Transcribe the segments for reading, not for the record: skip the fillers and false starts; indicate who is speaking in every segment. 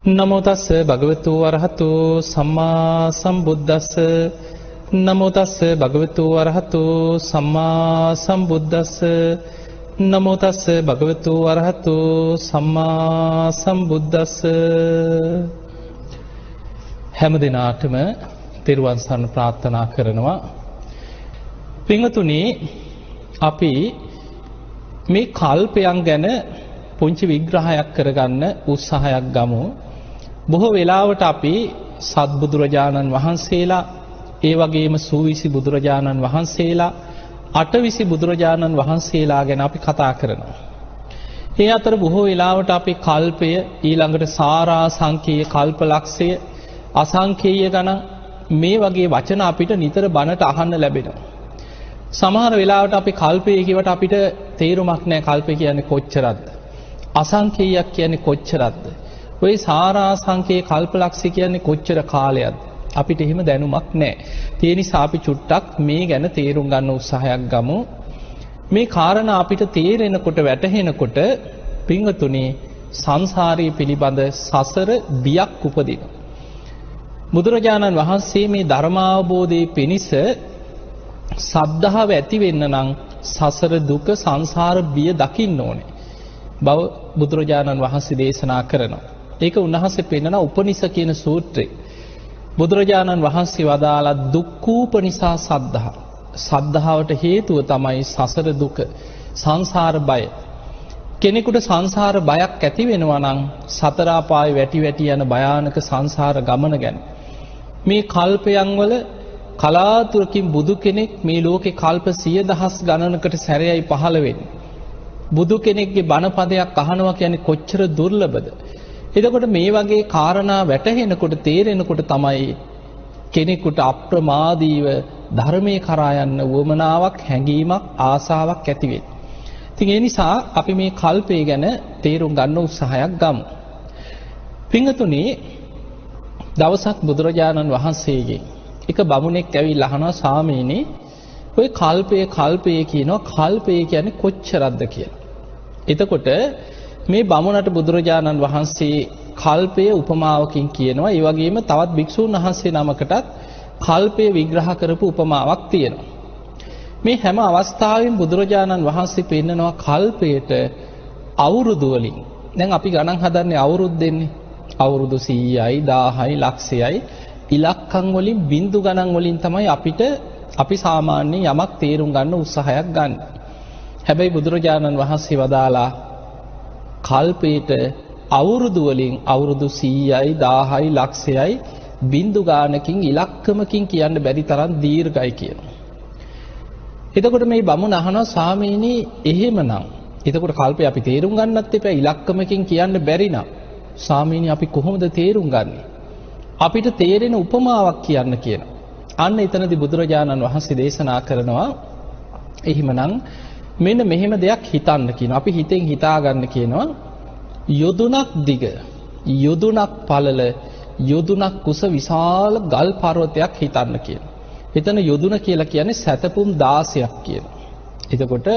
Speaker 1: නමෝ තස්ස භගවතු වරහතු සම්මා සම්බුද්දස්ස නමෝ තස්ස භගවතු වරහතු සම්මා සම්බුද්දස්ස නමෝ තස්ස භගවතු වරහතු සම්මා සම්බුද්දස්ස. හැම දිනාටම තෙරුවන් සරණ ප්‍රාර්ථනා කරනවා. පින්වතුනි, අපි මේ කල්පයන් ගැන පුංචි විග්‍රහයක් කරගන්න උත්සාහයක් ගමු. බොහෝ වෙලාවට අපි සත්බුදුරජාණන් වහන්සේලා, ඒ වගේම සූවිසි බුදුරජාණන් වහන්සේලා, අටවිසි බුදුරජාණන් වහන්සේලා ගැන අපි කතා කරනවා. ඒ අතර බොහෝ වෙලාවට අපි කල්පය, ඊළඟට සාරාසංඛ්‍යය, කල්පලක්ෂය, අසංඛේය ගණන්, මේ වගේ වචන අපිට නිතර බණට අහන්න ලැබෙනවා. සමහර වෙලාවට අපි කල්පය කියවට අපිට තේරුමක් නැහැ කල්පය කියන්නේ කොච්චරක්ද, අසංඛේයයක් කියන්නේ කොච්චරක්ද, ඔය සාරාසංඛ්‍යය, කල්පලක්ෂය කියන්නේ කොච්චර කාලයක්ද, අපිට එහෙම දැනුමක් නැහැ. ඒ නිසා අපි චුට්ටක් මේ ගැන තේරුම් ගන්න උත්සාහයක් ගමු. මේ කාරණා අපිට තේරෙනකොට, වැටහෙනකොට පින්වතුනි, සංසාරයේ පිළිබඳ සසර බියක් උපදිනවා. බුදුරජාණන් වහන්සේ මේ ධර්මාවබෝධයේ පිණිස සද්ධාව ඇති වෙන්න නම් සසර දුක, සංසාර බිය දකින්න ඕනේ බව බුදුරජාණන් වහන්සේ දේශනා කරනවා. ඒක උන්වහන්සේ පෙන්නන උපනිෂ කියන සූත්‍රයේ බුදුරජාණන් වහන්සේ වදාලා දුක්ඛූපනිසා සද්ධා. සද්ධාවට හේතුව තමයි සසර දුක, සංසාර බය. කෙනෙකුට සංසාර බයක් ඇති වෙනවා නම් සතර අපායේ වැටි වැටි යන භයානක සංසාර ගමන ගැන. මේ කල්පයන් වල කලාතුරකින් බුදු කෙනෙක් මේ ලෝකේ කල්ප 100,000 ගණනකට සැරයයි පහළ වෙන්නේ. බුදු කෙනෙක්ගේ බණපදයක් අහනවා කියන්නේ කොච්චර දුර්ලභද. එතකොට මේ වගේ කාරණා වැටහෙනකොට, තේරෙනකොට තමයි කෙනෙකුට අප්‍රමාදීව ධර්මයේ කරා යන්න උවමනාවක්, හැඟීමක්, ආසාවක් ඇති වෙන්නේ. ඉතින් ඒ නිසා අපි මේ කල්පය ගැන තේරුම් ගන්න උත්සාහයක් ගමු. පින්වතුනි, දවසක් බුදුරජාණන් වහන්සේගේ එක බමුණෙක් ඇවිල්ලා අහනවා, ස්වාමීනි, ඔය කල්පය කියනවා, කල්පය කියන්නේ කොච්චරක්ද කියලා. එතකොට මේ බමුණට බුදුරජාණන් වහන්සේ කල්පය උපමාවකින් කියනවා. ඒ වගේම තවත් භික්ෂූන් වහන්සේ නමකටත් කල්පය විග්‍රහ කරපු උපමාවක් තියෙනවා. මේ හැම අවස්ථාවෙම බුදුරජාණන් වහන්සේ පෙන්නනවා කල්පයට අවුරුදු වලින්. දැන් අපි ගණන් හදන්නේ අවුරුදු දෙන්නේ. අවුරුදු 100යි, 1000යි, ලක්ෂයයි. ඉලක්කම් වලින්, බිංදු ගණන් වලින් තමයි අපි සාමාන්‍යයෙන් යමක් තේරුම් ගන්න උත්සාහයක් ගන්න. හැබැයි බුදුරජාණන් වහන්සේ වදාලා කල්පයට අවුරුදු වලින් අවුරුදු 100යි, 1000යි, ලක්ෂයයි, බිංදු ගානකින්, ඉලක්කමකින් කියන්න බැරි තරම් දීර්ඝයි කියනවා. එතකොට මේ බමුණ අහනවා, ස්වාමීනි, එහෙමනම් එතකොට කල්පය අපි තේරුම් ගන්නත් එපා, ඉලක්කමකින් කියන්න බැරි නම් ස්වාමීනි අපි කොහොමද තේරුම් ගන්නේ? අපිට තේරෙන උපමාවක් කියන්න කියනවා. අන්න එතනදී බුදුරජාණන් වහන්සේ දේශනා කරනවා, එහෙමනම් මෙන්න මෙහෙම දෙයක් හිතන්න කියනවා. අපි හිතෙන් හිතා ගන්න කියනවා, යොදුනක් දිග, යොදුනක් පළල, යොදුනක් කුස විශාල ගල් පර්වතයක් හිතන්න කියනවා. එතන යොදුන කියලා කියන්නේ සැතපුම් 16ක් කියනවා. එතකොට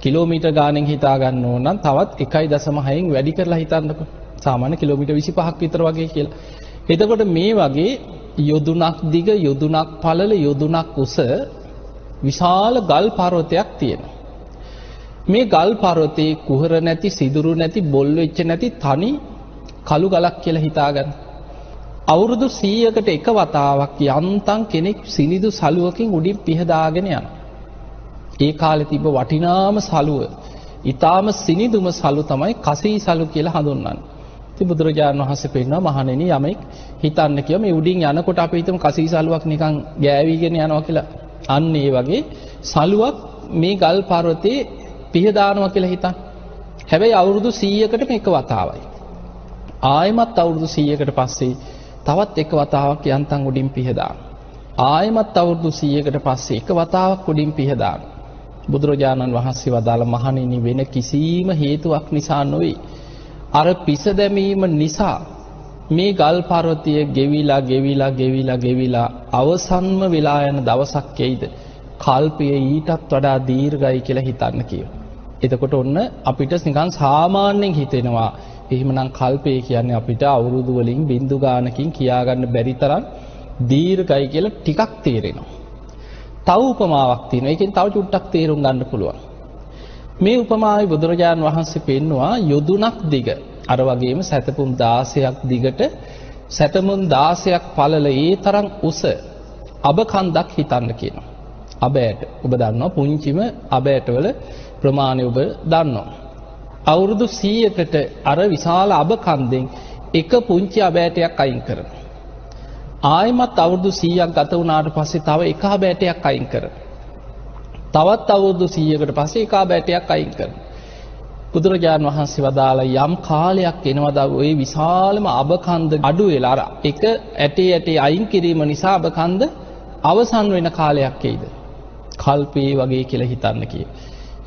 Speaker 1: කිලෝමීටර් ගානෙන් හිතා ගන්න ඕන නම් තවත් 1.6න් වැඩි කරලා හිතන්නකො. සාමාන්‍ය කිලෝමීටර් 25ක් විතර වගේ කියලා. එතකොට මේ වගේ යොදුනක් දිග, යොදුනක් පළල, යොදුනක් උස විශාල ගල් පර්වතයක් තියෙනවා. මේ ගල් පර්වතේ කුහර නැති, සිදුරු නැති, බොල් වෙච්ච නැති තනි කළු ගලක් කියලා හිතාගන්න. අවුරුදු 100කට එක වතාවක් යන්තම් කෙනෙක් සිනිදු සලුවකින් උඩින් පිහදාගෙන යනවා. ඒ කාලේ තිබ්බ වටිනාම සලුව, ඊටාම සිනිදුම සලු තමයි කසී සලු කියලා හඳුන්වන්නේ. ඉතින් බුදුරජාණන් වහන්සේ පෙන්නනවා, මහණෙනි, යමෙක් හිතන්න කියව මේ උඩින් යනකොට අපි හිතමු කසී සලුවක් නිකන් ගෑවිගෙන යනවා කියලා. අන්න ඒ වගේ සලුවක් මේ ගල් පර්වතේ පිහදානවා කියලා හිතන්න. හැබැයි අවුරුදු 100කට මේක වතාවයි. ආයෙමත් අවුරුදු 100කට පස්සේ තවත් එක වතාවක් යන්තම් උඩින් පිහදාන. ආයෙමත් අවුරුදු 100කට පස්සේ එක වතාවක් උඩින් පිහදාන. බුදුරජාණන් වහන්සේ වදාළ, මහණෙනි, වෙන කිසිම හේතුවක් නිසා නොවේ. අර පිස දැමීම නිසා මේ ගල් පර්වතය ගෙවිලා අවසන්ම වෙලා යන දවසක් එයිද කල්පය ඊටත් වඩා දීර්ඝයි කියලා හිතන්න කියනවා. එතකොට ඔන්න අපිට නිකන් සාමාන්‍යයෙන් හිතෙනවා එහෙමනම් කල්පය කියන්නේ අපිට අවුරුදු වලින් බින්දු ගානකින් කියා ගන්න බැරි තරම් දීර්ඝයි කියලා ටිකක් තේරෙනවා. තව උපමාවක් තියෙනවා. ඒකෙන් තව චුට්ටක් තේරුම් ගන්න පුළුවන්. මේ උපමාවේ බුදුරජාණන් වහන්සේ පෙන්නවා යොදුනක් දිග. අර වගේම සැතපුම් 16ක් දිගට සැතපුම් 16ක් පළල ඒ තරම් උස අබ කන්දක් හිතන්න කියනවා. අබ ඇට. ඔබ දන්නවා පුංචිම අබ ඇටවල ප්‍රමාණය ඔබ දන්නවා. අවුරුදු 100කට අර විශාල අබ කන්දෙන් එක පුංචි අබ ඇටයක් අයින් කරනවා. ආයෙමත් අවුරුදු 100ක් ගත වුණාට පස්සේ තව එක අබ ඇටයක් අයින් කරනවා. තවත් අවුරුදු 100කට පස්සේ එක අබ ඇටයක් අයින් කරනවා. බුදුරජාණන් වහන්සේ වදාලා යම් කාලයක් එනවද ওই විශාලම අබ කන්ද අඩු වෙලා අර එක ඇටේ අයින් කිරීම නිසා අබ කන්ද අවසන් වෙන කාලයක් එයිද? කල්පේ වගේ කියලා හිතන්න කියේ.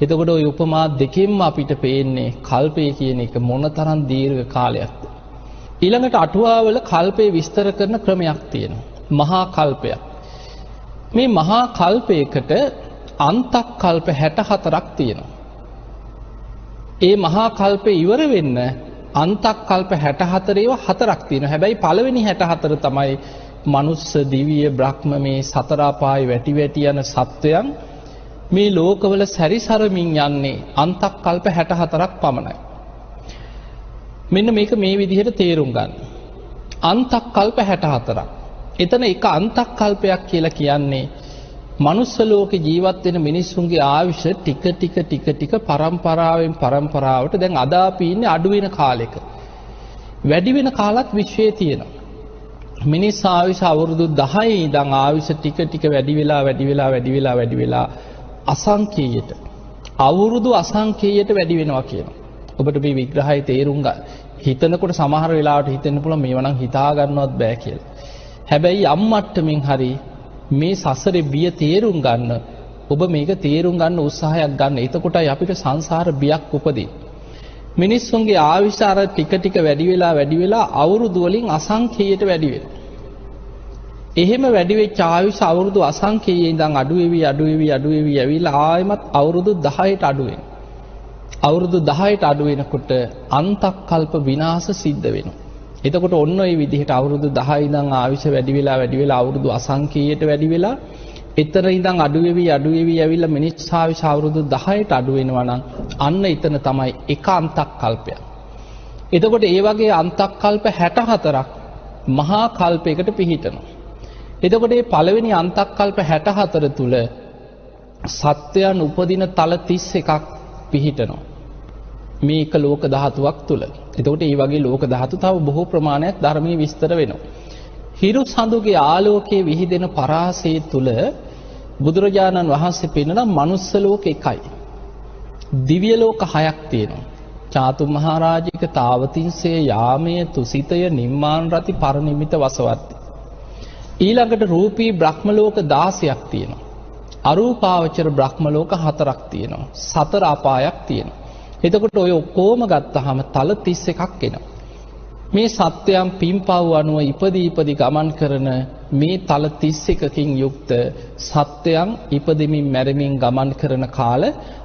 Speaker 1: එතකොට ওই උපමා දෙකෙන්ම අපිට පේන්නේ කල්පය කියන එක මොනතරම් දීර්ඝ කාලයක්ද. ඊළඟට අටුවාවල කල්පේ විස්තර කරන ක්‍රමයක් තියෙනවා. මහා කල්පයක්. මේ මහා කල්පයකට අන්තක් කල්ප 64ක් තියෙනවා. ඒ මහා කල්පේ ඉවර වෙන්න අන්තක් කල්ප 64 ඒවා 4ක් තියෙනවා. හැබැයි පළවෙනි 64 තමයි මනුස්ස දිව්‍ය බ්‍රහ්ම මේ සතර අපායේ වැටි වැටි යන සත්වයන් මේ ලෝකවල සැරිසරමින් යන්නේ අන්තක් කල්ප 64ක් පමණයි. මෙන්න මේක මේ විදිහට තේරුම් ගන්න. අන්තක් කල්ප 64ක්. එතන එක අන්තක් කල්පයක් කියලා කියන්නේ මනුස්ස ලෝකේ ජීවත් වෙන මිනිස්සුන්ගේ ආයුෂ ටික පරම්පරාවෙන් පරම්පරාවට දැන් අද අපි ඉන්නේ අඩු වෙන කාලෙක. වැඩි වෙන කාලත් විශ්වයේ තියෙනවා. මිනිස් ආයුෂ අවුරුදු 10 ඉඳන් ආයුෂ ටික වැඩි වෙලා අසංකේයයට අවුරුදු අසංකේයයට වැඩි වෙනවා කියනවා. ඔබට මේ විග්‍රහය තේරුම් ගන්න හිතනකොට සමහර වෙලාවට හිතෙන්න පුළුවන් මේව නම් හිතා ගන්නවත් බෑ කියලා. හැබැයි යම් මට්ටමින් හරි මේ සසරේ බිය තේරුම් ගන්න ඔබ මේක තේරුම් ගන්න උත්සාහයක් ගන්න. එතකොටයි අපිට සංසාර බියක් උපදින්නේ. මිනිස්සුන්ගේ ආයුෂ අර ටික වැඩි වෙලා අවුරුදු වලින් අසංකේයයට වැඩි වෙනවා. එහෙම වැඩි වෙච්ච ආයුෂ අවුරුදු අසංකේයයෙන් ඉඳන් අඩු වෙවි ඇවිල්ලා ආයෙමත් අවුරුදු 10ට අඩු වෙනවා. අවුරුදු 10ට අඩු වෙනකොට අන්තක් කල්ප විනාශ සිද්ධ වෙනවා. එතකොට ඔන්න ඔය විදිහට අවුරුදු 10 ඉඳන් ආයුෂ වැඩි වෙලා අවුරුදු අසංකේයයට වැඩි වෙලා එතන ඉඳන් අඩු වෙවි ඇවිල්ලා මිනිස් ආයුෂ අවුරුදු 10ට අඩු වෙනවා නම් අන්න එතන තමයි එක අන්තක් කල්පයක්. එතකොට ඒ වගේ අන්තක් කල්ප 64ක් මහා කල්පයකට පිහිටනවා. එතකොට මේ පළවෙනි අන්තක් කල්ප 64 තුල සත්වයන් උපදින තල 31ක් පිහිටනවා. මේක ලෝක ධාතුවක් තුල. එතකොට මේ වගේ ලෝක ධාතු තව බොහෝ ප්‍රමාණයක් ධර්මයේ විස්තර වෙනවා. හිරු සඳුගේ ආලෝකයේ විහිදෙන පරාසය තුල බුදුරජාණන් වහන්සේ පෙන්වන මනුස්ස ලෝක එකයි. දිව්‍ය ලෝක 6ක් තියෙනවා. චාතු මහරජික තාවතින්සේ යාමයේ තුසිතය නිම්මාන රති පරිනිමිත වසවර්ති. ඊළඟට රූපී බ්‍රහ්ම ලෝක 16ක් තියෙනවා. අරූපාවචර බ්‍රහ්ම ලෝක 4ක් තියෙනවා. සතර අපායක් තියෙනවා. එතකොට ඔය ඔක්කොම ගත්තාම තල 31ක් එනවා. මේ සත්‍යයන් පින්පව් අනුව ඉපදී ගමන් කරන මේ තල 31කින් යුක්ත සත්‍යයන් ඉපදෙමින් මැරෙමින් ගමන් කරන කාල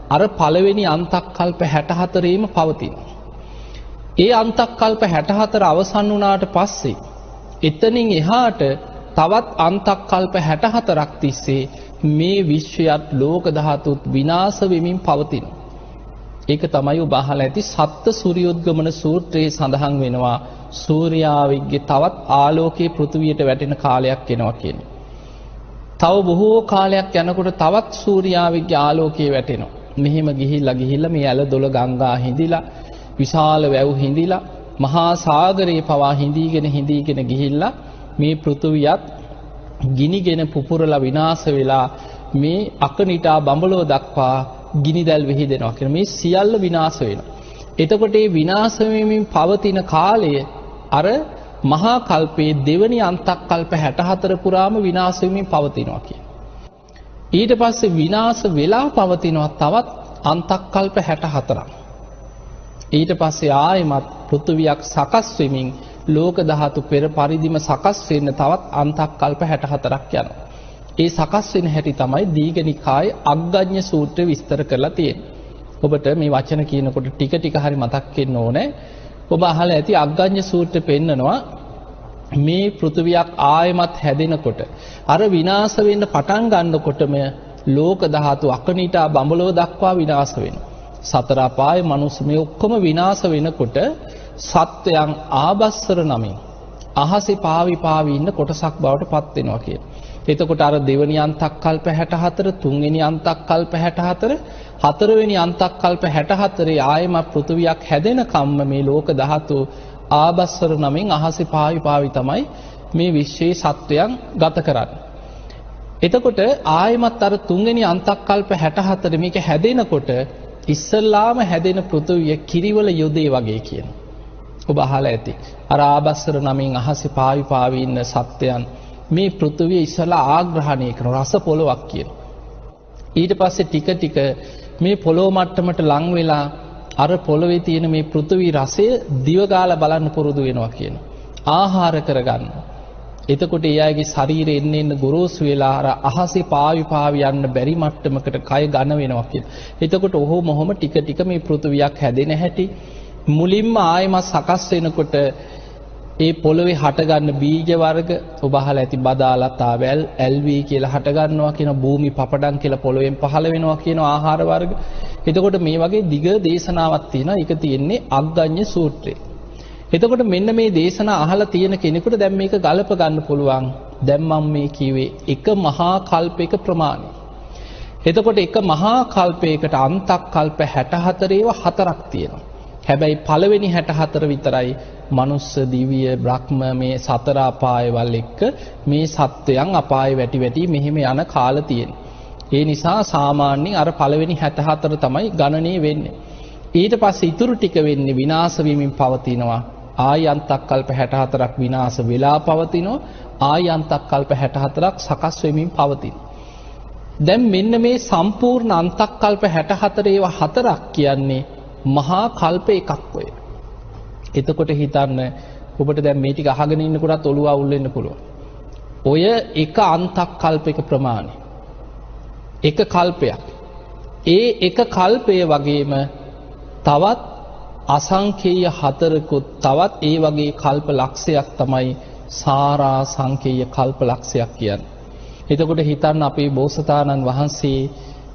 Speaker 1: අර පළවෙනි අන්තක් කල්ප 64ෙම පවතිනවා. ඒ අන්තක් කල්ප 64 අවසන් වුණාට පස්සේ එතනින් එහාට තවත් අන්තක් කල්ප 64ක් තිස්සේ මේ විශ්වයත් ලෝක ධාතුත් විනාශ වෙමින් පවතිනවා. ඒක තමයි ඔබ අහලා ඇති සත්ත්‍ය සූර්යෝද්ගමන සූත්‍රයේ සඳහන් වෙනවා සූර්යාවිගේ තවත් ආලෝකයේ පෘථිවියට වැටෙන කාලයක් එනවා කියන්නේ. තව බොහෝ කාලයක් යනකොට තවත් සූර්යාවිගේ ආලෝකයේ වැටෙනවා. මෙහෙම ගිහිල්ලා මේ ඇල දොළ ගංගා හිඳිලා විශාල වැව් හිඳිලා මහා සාගරේ පවා හිඳීගෙන ගිහිල්ලා මේ පෘථිවියත් ගිනිගෙන පුපුරලා විනාශ වෙලා මේ අකනිටා බඹලෝ දක්වා ගිනිදැල් විහිදෙනවා කියන මේ සියල්ල විනාශ වෙනවා. එතකොට මේ විනාශ වෙමින් පවතින කාලය අර මහා කල්පයේ දෙවනි අන්තක් කල්ප 64 පුරාම විනාශ වෙමින් පවතිනවා කියන. ඊට පස්සේ විනාශ වෙලා පවතිනවා තවත් අන්තක් කල්ප 64ක්. ඊට පස්සේ ආයෙමත් පෘථිවියක් සකස් වෙමින් ලෝක ධාතු පෙර පරිදිම සකස් වෙන්න තවත් අන්තක් කල්ප 64ක් යනවා. ඒ සකස් වෙන හැටි තමයි දීඝනිකායේ අග්ගඤ්ඤ සූත්‍රය විස්තර කරලා තියෙන්නේ. ඔබට මේ වචන කියනකොට ටික හරි මතක් වෙන්න ඕනේ. ඔබ අහලා ඇති අග්ගඤ්ඤ සූත්‍රය පෙන්නනවා මේ පෘථිවියක් ආයමත් හැදෙනකොට අර විනාශ වෙන්න පටන් ගන්නකොටම ලෝක ධාතු අකනිටා බඹලව දක්වා විනාශ වෙනවා. සතර අපාය මනුස්ස මේ ඔක්කොම විනාශ වෙනකොට සත්වයන් ආබස්සර නමින් අහසේ පාවි පාවි ඉන්න කොටසක් බවට පත් වෙනවා කියන. එතකොට අර දෙවෙනි අන්තක් කල්ප 64, තුන්වෙනි අන්තක් කල්ප 64, හතරවෙනි අන්තක් කල්ප 64 ආයම පෘථිවියක් හැදෙන කම්ම මේ ලෝක ධාතු ආබස්සර නමින් අහසේ පාවි පාවි තමයි මේ විශ්වයේ සත්වයන් ගත කරන්නේ. එතකොට ආයමත් අර තුන්වෙනි අන්තක් කල්ප 64 මේක හැදෙනකොට ඉස්සල්ලාම හැදෙන පෘථිවිය කිරිවල යොදේ වගේ කියන. ඔබ අහලා ඇති. අර ආබස්සර නමින් අහසේ පාවි පාවි ඉන්න සත්වයන් මේ පෘථිවිය ඉස්සලා ආග්‍රහණය කරන රස පොළොවක් කියන. ඊට පස්සේ ටික ටික මේ පොළොව මට්ටමට ලං වෙලා අර පොළොවේ තියෙන මේ පෘථිවි රසය දිව ගාලා බලන්න පුරුදු වෙනවා කියන. ආහාර කරගන්න. එතකොට ඒ අයගේ ශරීරය එන්න ගොරෝසු වෙලා අර අහසේ පාවි පාවි යන්න බැරි මට්ටමකට කය ඝන වෙනවා කියන. එතකොට ඔහොම ටික ටික මේ පෘථිවියක් හැදෙන හැටි මුලින්ම ආයම සකස් වෙනකොට ඒ පොළොවේ හටගන්න බීජ වර්ග ඔබ අහලා ඇති බදාලතා වැල් ඇල්වි කියලා හටගන්නවා කියන භූමි පපඩම් කියලා පොළොවෙන් පහළ වෙනවා කියන ආහාර වර්ග. එතකොට මේ වගේ දිග දේශනාවක් තියෙනවා. ඒක තියෙන්නේ අග්ගඤ්ඤ සූත්‍රයේ. එතකොට මෙන්න මේ දේශනා අහලා තියෙන කෙනෙකුට දැන් මේක ගලප ගන්න පුළුවන්. දැන් මම මේ කියවේ එක මහා කල්පයක ප්‍රමාණය. එතකොට එක මහා කල්පයකට අන්තක් කල්ප 64 ඒවා හතරක් තියෙනවා. හැබැයි පළවෙනි 64 විතරයි මනුස්ස දිව්‍ය බ්‍රහ්ම මේ සතර අපායවල එක්ක මේ සත්වයන් අපාය වැටි වැටි මෙහෙම යන කාල තියෙනවා. ඒ නිසා සාමාන්‍යයෙන් අර පළවෙනි 64 තමයි ගණනය වෙන්නේ. ඊට පස්සේ ඉතුරු ටික වෙන්නේ විනාශ වීමෙන් පවතිනවා. ආයි අන්තක් කල්ප 64ක් විනාශ වෙලා පවතිනවා. ආයි අන්තක් කල්ප 64ක් සකස් වෙමින් පවතිනවා. දැන් මෙන්න මේ සම්පූර්ණ අන්තක් කල්ප 64 ඒවා හතරක් කියන්නේ මහා කල්ප එකක් ඔය. එතකොට හිතන්න ඔබට දැන් මේ ටික අහගෙන ඉන්නකොටත් ඔළුව අවුල් වෙන්න පුළුවන්. ඔය එක අන්තක් කල්පයක ප්‍රමාණය. එක කල්පයක්. ඒ එක කල්පය වගේම තවත් අසංඛේය හතරකුත් තවත් ඒ වගේ කල්ප ලක්ෂයක් තමයි සාරා සංඛේය කල්ප ලක්ෂයක් කියන්නේ. එතකොට හිතන්න අපේ බෝසතාණන් වහන්සේ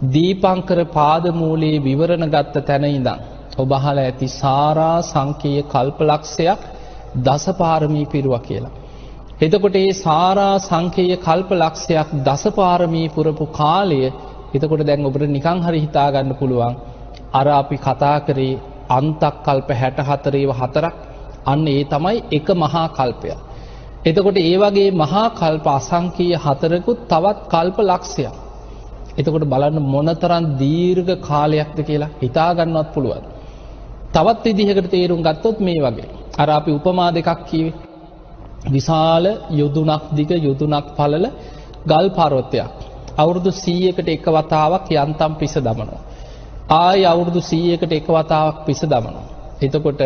Speaker 1: දීපංකර පාදමූලයේ විවරණ ගත්ත තැන ඉඳන් ඔබ අහලා ඇති සාරා සංඛේය කල්පලක්ෂයක් දසපාරමී පිරුවා කියලා. එතකොට මේ සාරා සංඛේය කල්පලක්ෂයක් දසපාරමී පුරපු කාලය එතකොට දැන් ඔබට නිකන් හරි හිතා ගන්න පුළුවන් අර අපි කතා කරේ අන්තක් කල්ප 64 ඒව හතරක් අන්න ඒ තමයි එක මහා කල්පය. එතකොට ඒ වගේ මහා කල්ප අසංඛේය හතරකුත් තවත් කල්ප ලක්ෂයක්. එතකොට බලන්න මොනතරම් දීර්ඝ කාලයක්ද කියලා හිතා ගන්නවත් පුළුවන්. තවත් විදිහකට තේරුම් ගත්තොත් මේ වගේ. අර අපි උපමා දෙකක් කිව්වේ. විශාල යොදුනක් දිග යොදුනක් පළල ගල් පර්වතයක්. අවුරුදු 100කට එක වතාවක් යන්තම් පිස දමනවා. ආයි අවුරුදු 100කට එක වතාවක් පිස දමනවා. එතකොට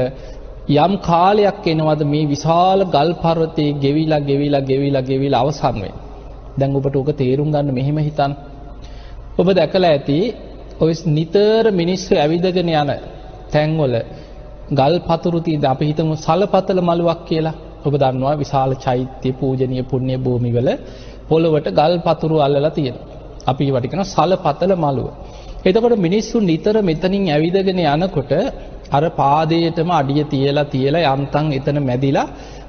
Speaker 1: යම් කාලයක් එනවද මේ විශාල ගල් පර්වතයේ ගෙවිලා අවසන් වෙන්නේ. දැන් ඔබට ඕක තේරුම් ගන්න මෙහෙම හිතන්න. ඔබ දැකලා ඇති ඔය නිතර මිනිස්සු ඇවිදගෙන යන තැන්වල ගල් පතුරු තියෙන අපි හිතමු සලපතල මළුවක් කියලා. ඔබ දන්නවා විශාල චෛත්‍ය පූජනීය පුණ්‍ය භූමිවල පොළොවට ගල් පතුරු අල්ලලා තියෙනවා. අපි ඒවට කියනවා සලපතල මළුව. එතකොට මිනිස්සු නිතර මෙතනින් ඇවිදගෙන යනකොට අර පාදයටම අඩිය තියලා යන්තම් එතන මැදිලා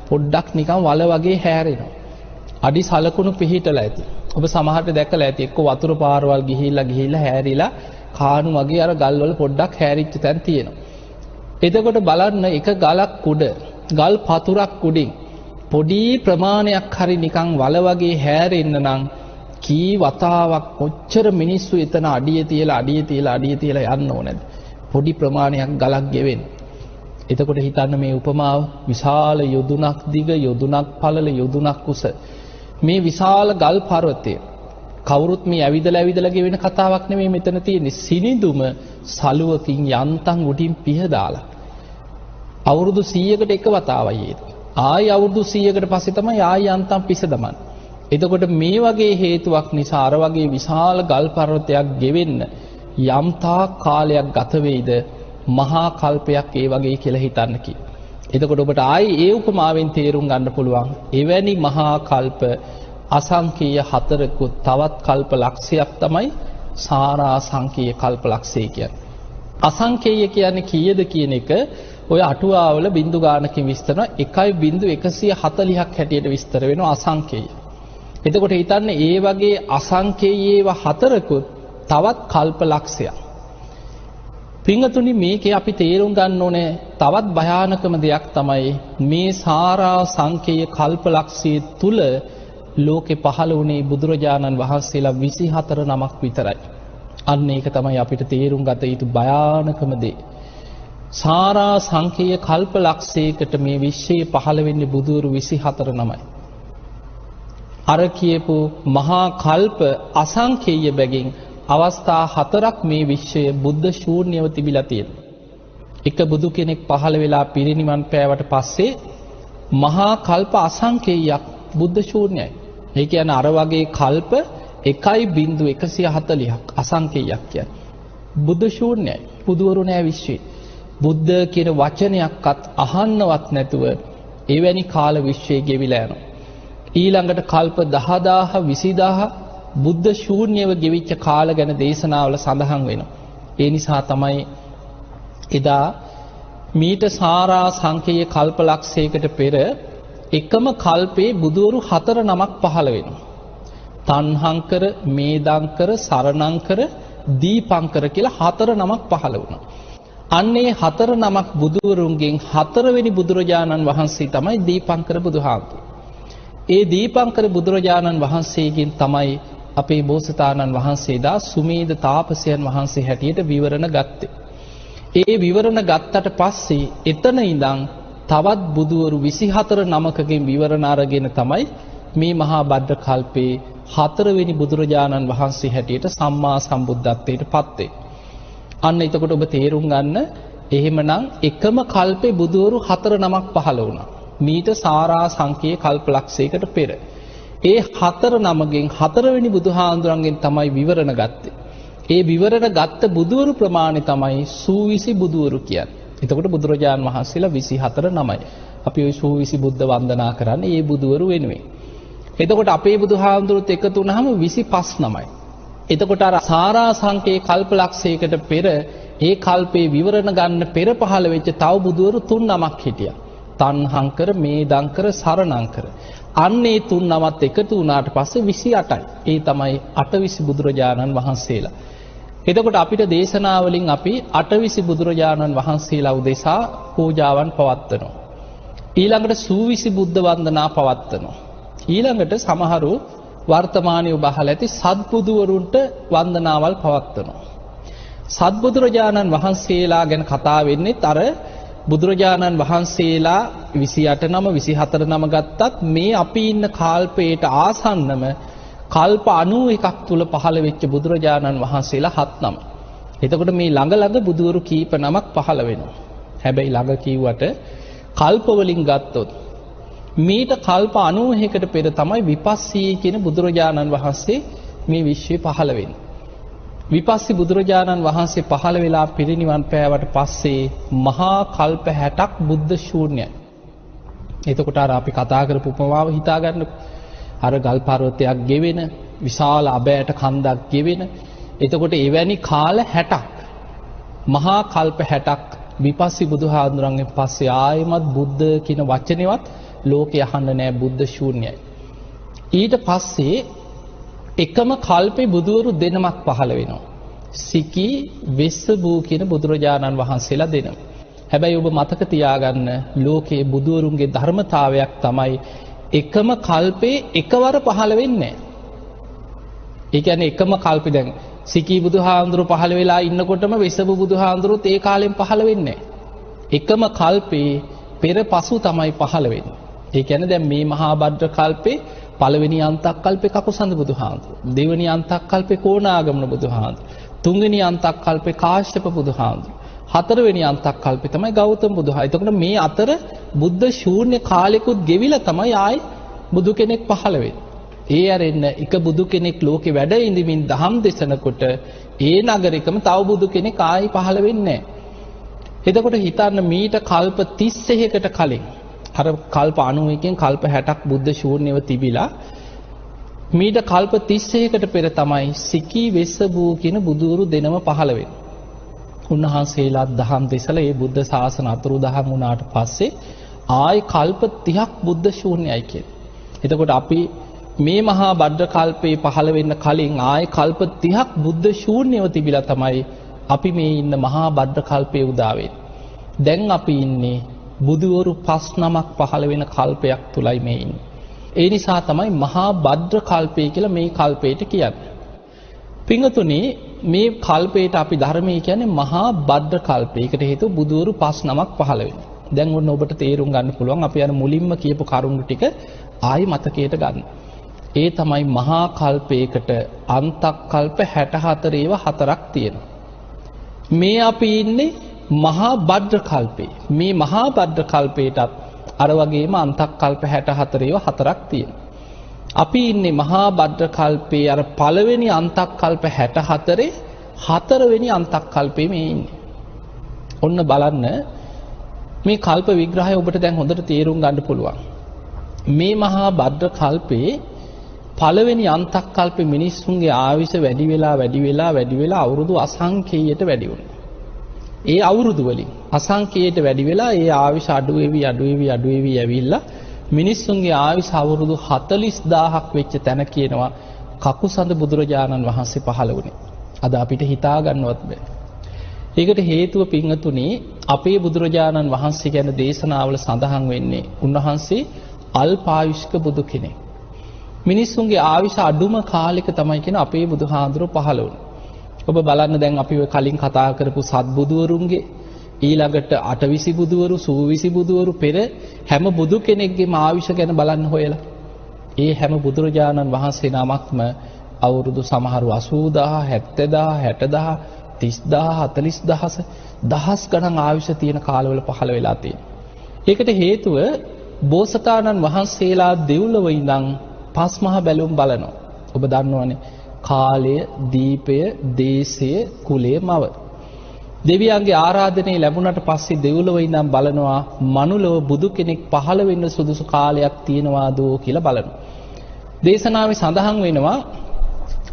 Speaker 1: පොඩ්ඩක් නිකන් වල වගේ හැරෙනවා. අඩි සලකුණු පිහිටලා ඇති. ඔබ සමහරට දැකලා ඇති එක්ක වතුර පාරවල් ගිහිල්ලා හැරිලා කාණු වගේ අර ගල් වල පොඩ්ඩක් හැරිච්ච තැන් තියෙනවා. එතකොට බලන්න එක ගලක් උඩ ගල් පතුරක් උඩින් පොඩි ප්‍රමාණයක් හරි නිකන් වල වගේ හැරෙන්න නම් කී වතාවක් කොච්චර මිනිස්සු එතන අඩිය තියලා යන්න ඕනද? පොඩි ප්‍රමාණයක් ගලක් ගෙවෙන්න. එතකොට හිතන්න මේ උපමාව විශාල යොදුනක් දිග යොදුනක් පළල යොදුනක් උස මේ විශාල ගල් පර්වතය කවුරුත් මේ ඇවිදලා ගෙවෙන කතාවක් නෙමෙයි මෙතන තියෙන්නේ. සිනිඳුම සලුවකින් යන්තම් උඩින් පිහ දාලා අවුරුදු 100කට එක වතාවයි ඒක. ආයි අවුරුදු 100කට පස්සේ තමයි ආයි යන්තම් පිස දමන්නේ. එතකොට මේ වගේ හේතුවක් නිසා අර වගේ විශාල ගල් පර්වතයක් ගෙවෙන්න යම් තාක් කාලයක් ගත වෙයිද මහා කල්පයක් ඒ වගේ කියලා හිතන්න කි. එතකොට ඔබට ආයි ඒ උපමාවෙන් තේරුම් ගන්න පුළුවන් එවැනි මහා කල්ප අසංකේය හතරකුත් තවත් කල්ප ලක්ෂයක් තමයි සාරා සංකේය කල්ප ලක්ෂය කියන්නේ. අසංකේය කියන්නේ කීයද කියන එක ඔය අටුවාවල බින්දු ගානකින් විස්තර 1.140ක් හැටියට විස්තර වෙනවා අසංකේය. එතකොට හිතන්න ඒ වගේ අසංකේයේව හතරකුත් තවත් කල්ප ලක්ෂයක්. පින්වතුනි මේකේ අපි තේරුම් ගන්න ඕනේ තවත් භයානකම දෙයක් තමයි මේ සාරා සංකේය කල්ප ලක්ෂයේ තුල ලෝකේ පහළ වුණේ බුදුරජාණන් වහන්සේලා 24 නමක් විතරයි. අන්න ඒක තමයි අපිට තේරුම් ගත යුතු භයානකම දේ. සාරා සංකේය කල්ප ලක්ෂයකට මේ විශ්වයේ පහළ වෙන්නේ බුදුවරු 24 නමයි. අර කියපු මහා කල්ප අසංකේය බැගින් අවස්ථා 4ක් මේ විශ්වය බුද්ධ ශූන්‍යව තිබිලා තියෙනවා. එක බුදු කෙනෙක් පහළ වෙලා පිරිනිවන් පෑවට පස්සේ මහා කල්ප අසංකේයයක් බුද්ධ ශූන්‍යයි. ඒ කියන්නේ අර වගේ කල්ප 1.140ක් අසංකේයයක් කියන්නේ. බුද්ධ ශූන්‍යයි. බුදුවරු නෑ විශ්වයේ. බුද්ධ කියන වචනයක්වත් අහන්නවත් නැතුව එවැනි කාල විශ්වයේ ගෙවිලා යනවා. ඊළඟට කල්ප 10000 20000 බුද්ධ ශූන්‍යව ගෙවිච්ච කාල ගැන දේශනාවල සඳහන් වෙනවා. ඒ නිසා තමයි එදා මීට සාරා සංකේය කල්ප ලක්ෂයකට පෙර එකම කල්පේ බුදුවරු 4 නමක් පහළ වෙනවා. තණ්හංකර, මේදංකර, සරණංකර, දීපංකර කියලා 4 නමක් පහළ වුණා. අන්නේ 4 නමක් බුදුවරුන්ගෙන් 4 වෙනි බුදුරජාණන් වහන්සේ තමයි දීපංකර බුදුහාමුදුරුවෝ. ඒ දීපංකර බුදුරජාණන් වහන්සේගෙන් තමයි අපේ බෝසතාණන් වහන්සේදා සුමේද තාපසයන් වහන්සේ හැටියට විවරණ ගත්තේ. ඒ විවරණ ගත්තට පස්සේ එතන ඉඳන් තවත් බුදුවරු 24 නමකගෙන් විවරණ අරගෙන තමයි මේ මහා භද්‍ර කල්පේ 4 වෙනි බුදුරජාණන් වහන්සේ හැටියට සම්මා සම්බුද්ධත්වයට පත් වෙන්නේ. අන්න එතකොට ඔබ තේරුම් ගන්න එහෙමනම් එකම කල්පේ බුදුවරු 4 නමක් පහළ වුණා. මීට සාරා සංකේය කල්ප ලක්ෂයකට පෙර. ඒ 4 නමගෙන් 4 වෙනි බුදුහාඳුරන්ගෙන් තමයි විවරණ ගත්තේ. ඒ විවරණ ගත්ත බුදුවරු ප්‍රමාණය තමයි සූවිසි බුදුවරු කියන්නේ. එතකොට බුදුරජාන් වහන්සේලා 24 නමයි. අපි ওই සූවිසි බුද්ධ වන්දනා කරන්නේ ඒ බුදුවරු වෙනුවෙන්. එතකොට අපේ බුදුහාඳුරුත් එකතු වුණාම 25 නමයි. එතකොට අර සාරා සංකේය කල්ප ලක්ෂයකට පෙර ඒ කල්පේ විවරණ ගන්න පෙර පහළ වෙච්ච තව බුදුවරු 3 නමක් හිටියා. තණ්හංකර, මේදංකර, සරණංකර. අන්නේ 3 නමත් එකතු වුණාට පස්සේ 28යි. ඒ තමයි 8 බුදුරජාණන් වහන්සේලා. එතකොට අපිට දේශනාවලින් අපි 8 බුදුරජාණන් වහන්සේලා උදෙසා පූජාවන් පවත්වනවා. ඊළඟට සූවිසි බුද්ධ වන්දනා පවත්වනවා. ඊළඟට සමහරු වර්තමානයේ බහල ඇති සත්බුදුවරුන්ට වන්දනාවල් පවත්වනවා. සත්බුදුරජාණන් වහන්සේලා ගැන කතා වෙන්නේ අර බුදුරජාණන් වහන්සේලා 28 නම 24 නම ගත්තත් මේ අපි ඉන්න කාල්පයට ආසන්නම කල්ප 91ක් තුල පහළ වෙච්ච බුදුරජාණන් වහන්සේලා 7 නම. එතකොට මේ ළඟ බුදුවරු කීප නමක් පහළ වෙනවා. හැබැයි ළඟ කිව්වට කල්ප වලින් ගත්තොත් මීට කල්ප 91කට පෙර තමයි විපස්සී කියන බුදුරජාණන් වහන්සේ මේ විශ්වයේ පහළ වෙන්නේ. විපස්සී බුදුරජාණන් වහන්සේ පහළ වෙලා පිරිනිවන් පෑවට පස්සේ මහා කල්ප 60ක් බුද්ධ ශූන්‍යයි. එතකොට අර අපි කතා කරපු උපමාව හිතා ගන්නකො. අර ගල් පර්වතයක් ගෙවෙන, විශාල අබෑට කන්දක් ගෙවෙන. එතකොට එවැනි කාල 60ක් මහා කල්ප 60ක් විපස්සී බුදුහාඳුරන්ගෙන් පස්සේ ආයෙමත් බුද්ධ කියන වචනේවත් ලෝකේ අහන්න නෑ, බුද්ධ ශූන්‍යයි. ඊට පස්සේ එකම කල්පේ බුදුවරු දෙනමක් පහළ වෙනවා. සිකි, වෙස්සබූ කියන බුදුරජාණන් වහන්සේලා දෙනම. හැබැයි ඔබ මතක තියාගන්න ලෝකයේ බුදුවරුන්ගේ ධර්මතාවයක් තමයි එකම කල්පේ එකවර පහළ වෙන්නේ නැහැ. ඒ කියන්නේ එකම කල්පේ දැන් සිකි බුදුහාඳුරු පහළ වෙලා ඉන්නකොටම වෙස්සබූ බුදුහාඳුරුත් ඒ කාලෙම පහළ වෙන්නේ නැහැ. එකම කල්පේ පෙර පසු තමයි පහළ වෙන්නේ. ඒ කියන්නේ දැන් මේ මහා භද්‍ර කල්පේ පළවෙනි අන්තක් කල්පේ කකුසඳ බුදුහාඳුරු, දෙවෙනි අන්තක් කල්පේ කෝණාගමන බුදුහාඳුරු, තුන්වෙනි අන්තක් කල්පේ කාශ්‍යප බුදුහාඳුරු, හතරවෙනි අන්තක් කල්පේ තමයි ගෞතම බුදුහාඳුරු. එතකොට මේ අතර බුද්ධ ශූන්‍ය කාලෙකුත් ගෙවිලා තමයි ආයි බුදු කෙනෙක් පහළ වෙන්නේ. ඒ අරෙන්න එක බුදු කෙනෙක් ලෝකේ වැඩ ඉඳමින් දහම් දේශනකොට ඒ නගරෙකම තව බුදු කෙනෙක් ආයි පහළ වෙන්නේ නැහැ. එතකොට හිතන්න මීට කල්ප 31කට කලින් අර කල්ප 91කින් කල්ප 60ක් බුද්ධ ශූන්‍යව තිබිලා මීට කල්ප 31කට පෙර තමයි සිකී වෙස්සබූ කියන බුදුවරු දෙනම පහළ වෙන්නේ. උන්වහන්සේලා දහම් දෙසලා මේ බුද්ධ ශාසන අතුරුදහන් වුණාට පස්සේ ආයි කල්ප 30ක් බුද්ධ ශූන්‍යයි කියන්නේ. එතකොට අපි මේ මහා භද්‍ර කල්පේ පහළ වෙන්න කලින් ආයි කල්ප 30ක් බුද්ධ ශූන්‍යව තිබිලා තමයි අපි මේ ඉන්න මහා භද්‍ර කල්පේ උදා වෙන්නේ. දැන් අපි ඉන්නේ බුදුවරු 5 නමක් පහළ වෙන කල්පයක් තුලයි මේ ඉන්නේ. ඒ නිසා තමයි මහා භද්‍ර කල්පය කියලා මේ කල්පයට කියන්නේ. පින්වතුනි මේ කල්පයට අපි ධර්මයේ කියන්නේ මහා භද්‍ර කල්පය. ඒකට හේතුව බුදුවරු 5 නමක් පහළ වෙනවා. දැන් ඔන්න ඔබට තේරුම් ගන්න පුළුවන් අපි අර මුලින්ම කියපු කරුණු ටික ආයි මතකයට ගන්න. ඒ තමයි මහා කල්පයකට අන්තක් කල්ප 64 ඒවා 4ක් තියෙනවා. මේ අපි ඉන්නේ මහා භද්‍ර කල්පේ. මේ මහා භද්‍ර කල්පයටත් අර වගේම අන්තක් කල්ප 64 ඒවා 4ක් තියෙනවා. අපි ඉන්නේ මහා භද්‍ර කල්පේ අර පළවෙනි අන්තක් කල්ප 64 හතරවෙනි අන්තක් කල්පේ මේ ඉන්නේ. ඔන්න බලන්න මේ කල්ප විග්‍රහය ඔබට දැන් හොඳට තේරුම් ගන්න පුළුවන්. මේ මහා භද්‍ර කල්පේ පළවෙනි අන්තක් කල්පේ මිනිස්සුන්ගේ ආයුෂ වැඩි වෙලා අවුරුදු අසංඛේයයට වැඩි වුණා. ඒ අවුරුදු වලින් අසංඛේයයට වැඩි වෙලා ඒ ආයුෂ අඩු වෙවි ඇවිල්ලා මිනිස්සුන්ගේ ආයුෂ අවුරුදු 40000ක් වෙච්ච තැන කියනවා කකුසඳ බුදුරජාණන් වහන්සේ පහළ වුණේ. අද අපිට හිතා ගන්නවත් බෑ. ඒකට හේතුව පින්වතුනි අපේ බුදුරජාණන් වහන්සේ ගැන දේශනාවල සඳහන් වෙන්නේ උන්වහන්සේ අල්පායුෂ්ක බුදු කෙනෙක්. මිනිස්සුන්ගේ ආයුෂ අඩුම කාලෙක තමයි කියන අපේ බුදුහාඳුරෝ පහළ වුණේ. ඔබ බලන්න දැන් අපි ඔය කලින් කතා කරපු සත්බුදුවරුන්ගේ ඊළඟට අටවිසි බුදුවරු සූවිසි බුදුවරු පෙර හැම බුදු කෙනෙක්ගේම ආයුෂ ගැන බලන්න හොයලා. ඒ හැම බුදුරජාණන් වහන්සේ නමක්ම අවුරුදු සමහරු 80000 70000 60000 30000 දහස් ගණන් ආයුෂ තියෙන කාලවල පහළ වෙලා තියෙනවා. ඒකට හේතුව බෝසතාණන් වහන්සේලා දෙව්ලොව ඉඳන් පස් මහ බැලුම් බලනවා. ඔබ දන්නවනේ කාලය, දීපය, දේශය, කුලය, මව. දෙවියන්ගේ ආරාධනය ලැබුණට පස්සේ දෙව්ලොව ඉඳන් බලනවා මනුලොව බුදු කෙනෙක් පහළ වෙන්න සුදුසු කාලයක් තියෙනවාද කියලා බලනවා. දේශනාවේ සඳහන් වෙනවා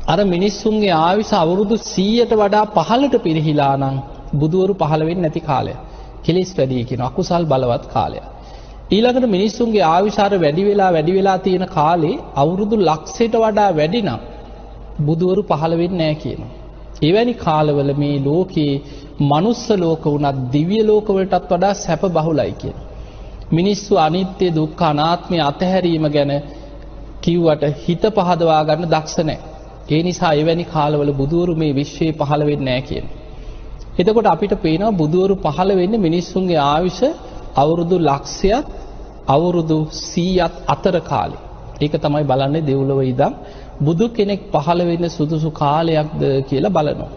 Speaker 1: අර මිනිස්සුන්ගේ ආයුෂ අවුරුදු 100ට වඩා පහළට පිරිහිලා නම් බුදුවරු පහළ වෙන්නේ නැති කාලය. කෙලෙස් වැඩි කියන අකුසල් බලවත් කාලය. ඊළඟට මිනිස්සුන්ගේ ආයුෂ අර වැඩි වෙලා තියෙන කාලේ අවුරුදු ලක්ෂයට වඩා වැඩි නම් බුදුවරු පහළ වෙන්නේ නැහැ කියනවා. එවැනි කාලවල මේ ලෝකේ මනුස්ස ලෝක වුණත් දිව්‍ය ලෝක වලටත් වඩා සැප බහුලයි කියන. මිනිස්සු අනිත්‍ය දුක්ඛ අනාත්මය අතහැරීම ගැන කිව්වට හිත පහදවා ගන්න දක්ෂ නැහැ. ඒ නිසා එවැනි කාලවල බුදුවරු මේ විශ්වයේ පහළ වෙන්නේ නැහැ කියන. එතකොට අපිට පේනවා බුදුවරු පහළ වෙන්නේ මිනිස්සුන්ගේ ආයුෂ අවුරුදු ලක්ෂයක් අවුරුදු 100ක් අතර කාලේ. ඒක තමයි බලන්නේ දෙව්ලොව ඉඳන් බුදු කෙනෙක් පහළ වෙන්න සුදුසු කාලයක්ද කියලා බලනවා.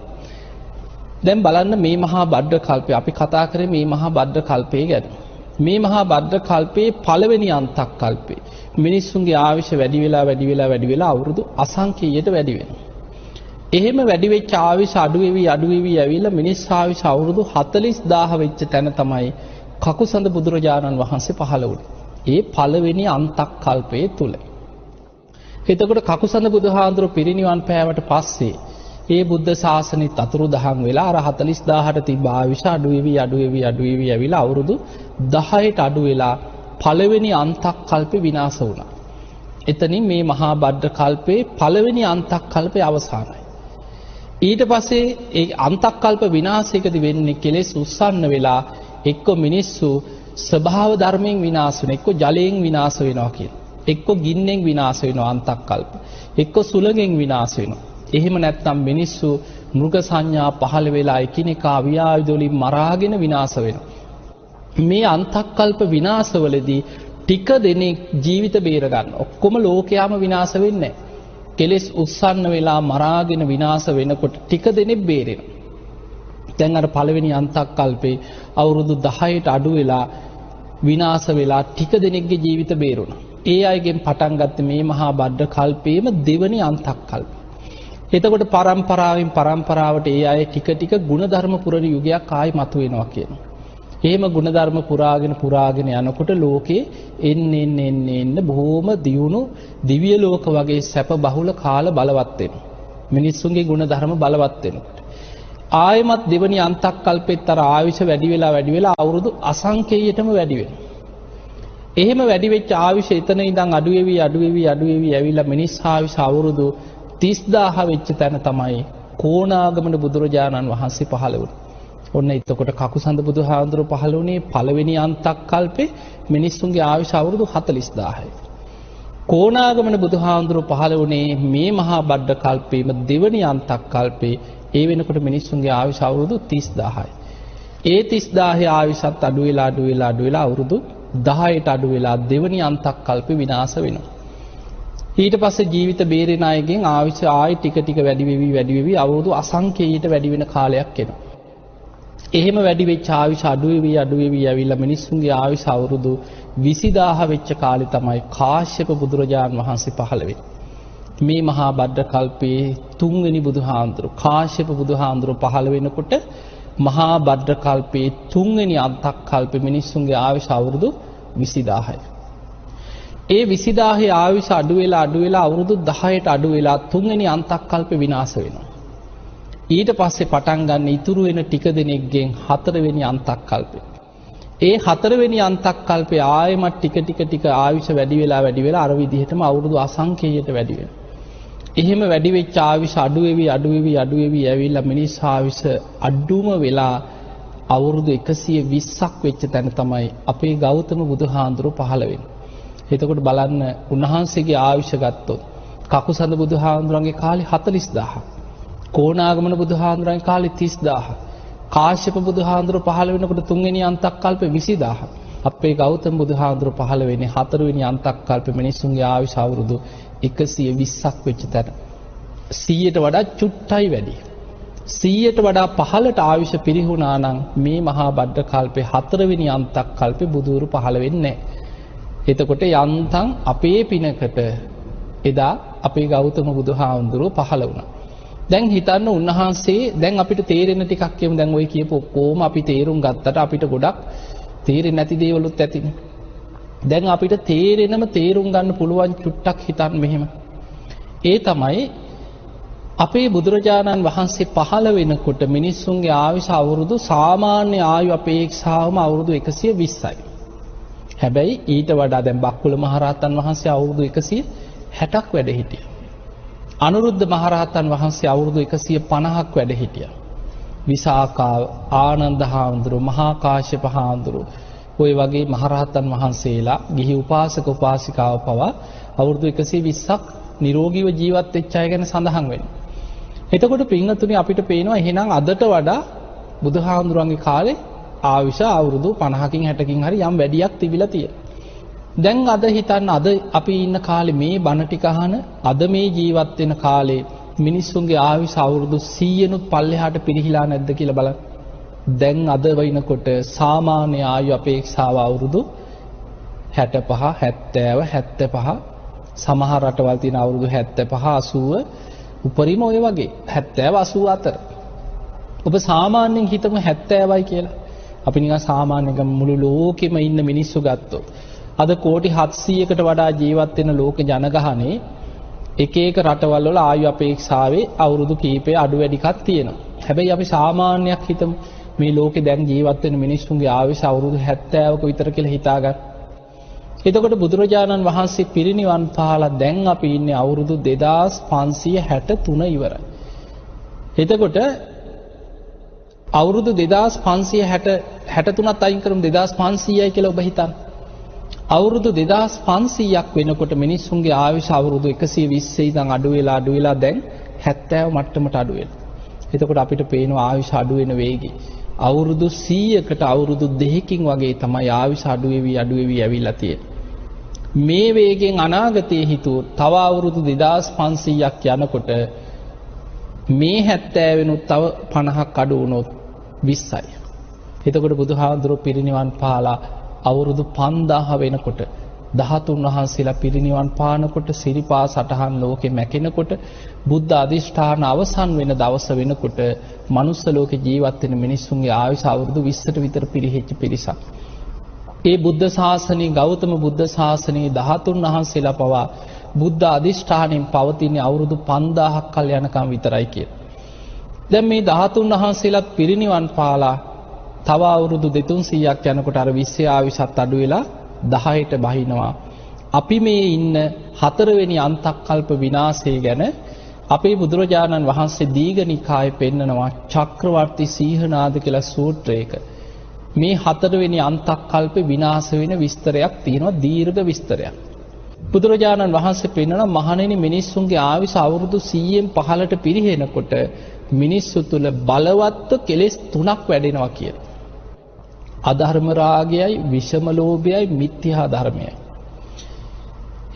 Speaker 1: දැන් බලන්න මේ මහා භද්‍ර කල්පය අපි කතා කරේ මේ මහා භද්‍ර කල්පය ගැන. මේ මහා භද්‍ර කල්පයේ පළවෙනි අන්තක් කල්පේ මිනිස්සුන්ගේ ආයුෂ වැඩි වෙලා අවුරුදු අසංඛේයයට වැඩි වෙනවා. එහෙම වැඩි වෙච්ච ආයුෂ අඩු වෙවි ඇවිල්ලා මිනිස් ආයුෂ අවුරුදු 40000 වෙච්ච තැන තමයි කකුසඳ බුදුරජාණන් වහන්සේ පහළ වුණේ. ඒ පළවෙනි අන්තක් කල්පයේ තුල. එතකොට කකුසඳ බුදුහාඳුර පිරිනිවන් පෑවට පස්සේ ඒ බුද්ධ ශාසනෙත් අතුරුදහන් වෙලා අර 40000ට තිබ්බ ආයුෂ අඩු වෙවි ඇවිල්ලා අවුරුදු 10ට අඩු වෙලා පළවෙනි අන්තක් කල්පේ විනාශ වුණා. එතනින් මේ මහා භද්‍ර කල්පේ පළවෙනි අන්තක් කල්පේ අවසానයි. ඊට පස්සේ ඒ අන්තක් කල්ප විනාශයකදී වෙන්නේ කෙලෙස් උස්සන්න වෙලා එක්ක මිනිස්සු ස්වභාව ධර්මයෙන් විනාශ වෙනවා, එක්ක ජලයෙන් විනාශ වෙනවා කියලා. එක්ක ගින්නෙන් විනාශ වෙනවා අන්තක් කල්ප. එක්ක සුළඟෙන් විනාශ වෙනවා. එහෙම නැත්නම් මිනිස්සු මෘග සංඥා පහළ වෙලා එකිනෙකා වියායුධ වලින් මරාගෙන විනාශ වෙනවා. මේ අන්තක්කල්ප විනාශවලදී ටික දෙනෙක් ජීවිත බේර ගන්න. ඔක්කොම ලෝකයාම විනාශ වෙන්නේ නැහැ. කෙලෙස් උස්සන්න වෙලා මරාගෙන විනාශ වෙනකොට ටික දෙනෙක් බේරෙනවා. දැන් අර පළවෙනි අන්තක්කල්පේ අවුරුදු 10ට අඩු වෙලා විනාශ වෙලා ටික දෙනෙක්ගේ ජීවිත බේරුණා. ඒ අයගෙන් පටන් ගත්තේ මේ මහා භද්‍ර කල්පයේම දෙවනි අන්තක්කල්ප. එතකොට පරම්පරාවට ඒ අය ටික ගුණධර්ම පුරණ යුගයක් ආයි මතුවෙනවා කියනවා. එහෙම ගුණධර්ම පුරාගෙන යනකොට ලෝකේ එන්න බොහොම දියුණු දිව්‍ය ලෝක වගේ සැප බහුල කාල බලවත් වෙනවා. මිනිස්සුන්ගේ ගුණධර්ම බලවත් වෙනවා. ආයමත් දෙවනි අන්තක් කල්පෙත් අර ආයුෂ වැඩි වෙලා අවුරුදු අසංකේයයටම වැඩි වෙනවා. එහෙම වැඩි වෙච්ච ආයුෂ එතන ඉඳන් අඩු වෙවි ඇවිල්ලා මිනිස් ආයුෂ අවුරුදු 30000 වෙච්ච තැන තමයි කොණාගමන බුදුරජාණන් වහන්සේ පහළ වුණේ. ඔන්න එතකොට කකුසඳ බුදුහාඳුරු පහළ වුණේ පළවෙනි අන්තක් කල්පේ මිනිස්සුන්ගේ ආයුෂ අවුරුදු 40000යි. කොණාගමන බුදුහාඳුරු පහළ වුණේ මේ මහා බද්ද කල්පේම දෙවනි අන්තක් කල්පේ. ඒ වෙනකොට මිනිස්සුන්ගේ ආයුෂ අවුරුදු 30000යි. ඒ 30000 ආයුෂත් අඩු වෙලා අවුරුදු 10ට අඩු වෙලා දෙවනි අන්තක් කල්පේ විනාශ වෙනවා. ඊට පස්සේ ජීවිත බේරෙන අයගෙන් ආයුෂ ආයි ටික වැඩි වෙවි අවුරුදු අසංකේයයට වැඩි වෙන කාලයක් එනවා. එහෙම වැඩි වෙච්ච ආයුෂ අඩු වෙවි ඇවිල්ලා මිනිස්සුන්ගේ ආයුෂ අවුරුදු 20000 වෙච්ච කාලේ තමයි කාශ්‍යප බුදුරජාණන් වහන්සේ පහළ වෙන්නේ. මේ මහා බද්ද කල්පයේ තුන්වෙනි බුදුහාඳුරු කාශ්‍යප බුදුහාඳුරු පහළ වෙනකොට මහා බද්ද කල්පයේ තුන්වෙනි අන්තක් කල්පේ මිනිස්සුන්ගේ ආයුෂ අවුරුදු 20000යි. ඒ 20000 ආයුෂ අඩු වෙලා අවුරුදු 10ට අඩු වෙලා තුන්වෙනි අන්තක් කල්පේ විනාශ වෙනවා. ඊට පස්සේ පටන් ගන්න ඉතුරු වෙන ටික දෙනෙක්ගෙන් හතරවෙනි අන්තක් කල්පේ. ඒ හතරවෙනි අන්තක් කල්පේ ආයෙමත් ටික ආයුෂ වැඩි වෙලා අර විදිහටම අවුරුදු අසංකේයයට වැඩි වෙනවා. එහෙම වැඩි වෙච්ච ආයුෂ අඩු වෙවි ඇවිල්ලා මිනිස් ආයුෂ අඩුම වෙලා අවුරුදු 120ක් වෙච්ච තැන තමයි අපේ ගෞතම බුදුහාඳුරු පහළ වෙන්නේ. එතකොට බලන්න උන්වහන්සේගේ ආයුෂ ගත්තොත් කකුසඳ බුදුහාඳුරන්ගේ කාලේ 40000. කොණාගමන බුදුහාඳුරන්ගේ කාලේ 30000. කාශ්‍යප බුදුහාඳුර පහළ වෙනකොට තුන්වෙනි අන්තක් කල්පේ 20000. අපේ ගෞතම බුදුහාඳුර පහළ වෙන්නේ හතරවෙනි අන්තක් කල්පේ මිනිස්සුන්ගේ ආයුෂ අවුරුදු 120ක් වෙච්ච තැන. 100ට වඩා චුට්ටයි වැඩි. 100ට වඩා පහළට ආයුෂ පිරිහුණා නම් මේ මහා බද්ද කල්පේ හතරවෙනි අන්තක් කල්පේ බුදුරු පහළ වෙන්නේ නැහැ. එතකොට යන්තම් අපේ පිනකට එදා අපේ ගෞතම බුදුහාඳුරෝ පහළ වුණා. දැන් හිතන්න උන්වහන්සේ දැන් අපිට තේරෙන ටිකක් කියමු. දැන් ওই කියපු ඔක්කොම අපි තේරුම් ගත්තට අපිට ගොඩක් තේරෙන්නේ නැති දේවලුත් ඇතිනේ. දැන් අපිට තේරුම් ගන්න පුළුවන් චුට්ටක් හිතන්න මෙහෙම. ඒ තමයි අපේ බුදුරජාණන් වහන්සේ පහළ වෙනකොට මිනිස්සුන්ගේ ආයුෂ අවුරුදු සාමාන්‍ය ආයු අපේක්ෂාවම අවුරුදු 120යි. හැබැයි ඊට වඩා දැන් බක්කුල මහරහතන් වහන්සේ අවුරුදු 160ක් වැඩ හිටියා. අනුරුද්ධ මහරහතන් වහන්සේ අවුරුදු 150ක් වැඩ හිටියා. විසාකා ආනන්ද හාමුදුරුව මහා කාශ්‍යප හාමුදුරුව ඔය වගේ මහරහතන් වහන්සේලා ගිහි උපාසක උපාසිකාව පවා අවුරුදු 120ක් නිරෝගීව ජීවත් වෙච්ච අය ගැන සඳහන් වෙනවා. එතකොට පින්වතුනි අපිට පේනවා එහෙනම් අදට වඩා බුදුහාමුදුරන්ගේ කාලේ ආයුෂ අවුරුදු 50කින් 60කින් හරි යම් වැඩියක් තිබිලා තියෙනවා. දැන් අද හිතන්න අද අපි ඉන්න කාලේ මේ බණ ටික අහන අද මේ ජීවත් වෙන කාලේ මිනිස්සුන්ගේ ආයුෂ අවුරුදු 100නුත් පල්ලෙහාට පිරිහිලා නැද්ද කියලා බලන්න. දැන් අද වෙනකොට සාමාන්‍ය ආයු අපේක්ෂාව අවුරුදු 65 70 75 සමහර රටවල් තියෙන අවුරුදු 75 80 උපරිම ඔය වගේ 70 80 අතර. ඔබ සාමාන්‍යයෙන් හිතමු 70යි කියලා. අපි නිකන් සාමාන්‍යයෙන් මුළු ලෝකෙම ඉන්න මිනිස්සු ගත්තොත් අද කෝටි 700කට වඩා ජීවත් වෙන ලෝක ජනගහනේ එක රටවල් වල ආයු අපේක්ෂාවේ අවුරුදු කීපය අඩු වැඩිකක් තියෙනවා. හැබැයි අපි සාමාන්‍යයක් හිතමු මේ ලෝකේ දැන් ජීවත් වෙන මිනිස්සුන්ගේ ආයුෂ අවුරුදු 70ක විතර කියලා හිතාගන්න. එතකොට බුදුරජාණන් වහන්සේ පිරිනිවන් පාලා දැන් අපි ඉන්නේ අවුරුදු 2563 ඉවරයි. එතකොට අවුරුදු 2563ත් අයින් කරමු 2500යි කියලා ඔබ හිතන්න. අවුරුදු 2500ක් වෙනකොට මිනිස්සුන්ගේ ආයුෂ අවුරුදු 120 ඉඳන් අඩු වෙලා දැන් 70 මට්ටමට අඩු වෙනවා. එතකොට අපිට පේනවා ආයුෂ අඩු වෙන වේගය. අවුරුදු 100කට අවුරුදු 2කින් වගේ තමයි ආයුෂ අඩු වෙවි ඇවිල්ලා තියෙන්නේ. මේ වේගෙන් අනාගතයේ හිතුවොත් තව අවුරුදු 2500ක් යනකොට මේ 70 වෙනුත් තව 50ක් අඩු වුණොත් 20යි. එතකොට බුදුහාඳුරෝ පිරිනිවන් පාලා අවුරුදු 5000 වෙනකොට ධාතුන් වහන්සේලා පිරිනිවන් පානකොට සිරිපා සටහන් ලෝකෙ මැකෙනකොට බුද්ධ අධිෂ්ඨාන අවසන් වෙන දවස වෙනකොට මනුස්ස ලෝකේ ජීවත් වෙන මිනිස්සුන්ගේ ආයුෂ අවුරුදු 20ට විතර පිරිහෙච්ච පිරිසක්. ඒ බුද්ධ ශාසනයේ ගෞතම බුද්ධ ශාසනයේ ධාතුන් වහන්සේලා පවා බුද්ධ අධිෂ්ඨානයෙන් පවතින අවුරුදු 5000ක් කල් යනකම් විතරයි කියන. දැන් මේ ධාතුන් වහන්සේලාත් පිරිනිවන් පාලා තව අවුරුදු 200ක් යනකොට අර 20 ආයුෂත් අඩු වෙලා 10ට බහිනවා. අපි මේ ඉන්න 4 වෙනි අන්තක්කල්ප විනාශය ගැන අපේ බුදුරජාණන් වහන්සේ දීඝනිකායේ පෙන්නනවා චක්‍රවර්ති සීහනාද කියලා සූත්‍රයක. මේ 4 වෙනි අන්තක්කල්ප විනාශ වෙන විස්තරයක් තියෙනවා, දීර්ඝ විස්තරයක්. බුදුරජාණන් වහන්සේ පෙන්නනවා මහණෙනි මිනිස්සුන්ගේ ආයුෂ අවුරුදු 100න් 15ට පිරිහෙනකොට මිනිස්සු තුල බලවත්ව කෙලෙස් 3ක් වැඩෙනවා කියලා. අධර්ම රාගයයි, විෂම ලෝභයයි, මිත්‍යා ධර්මයයි.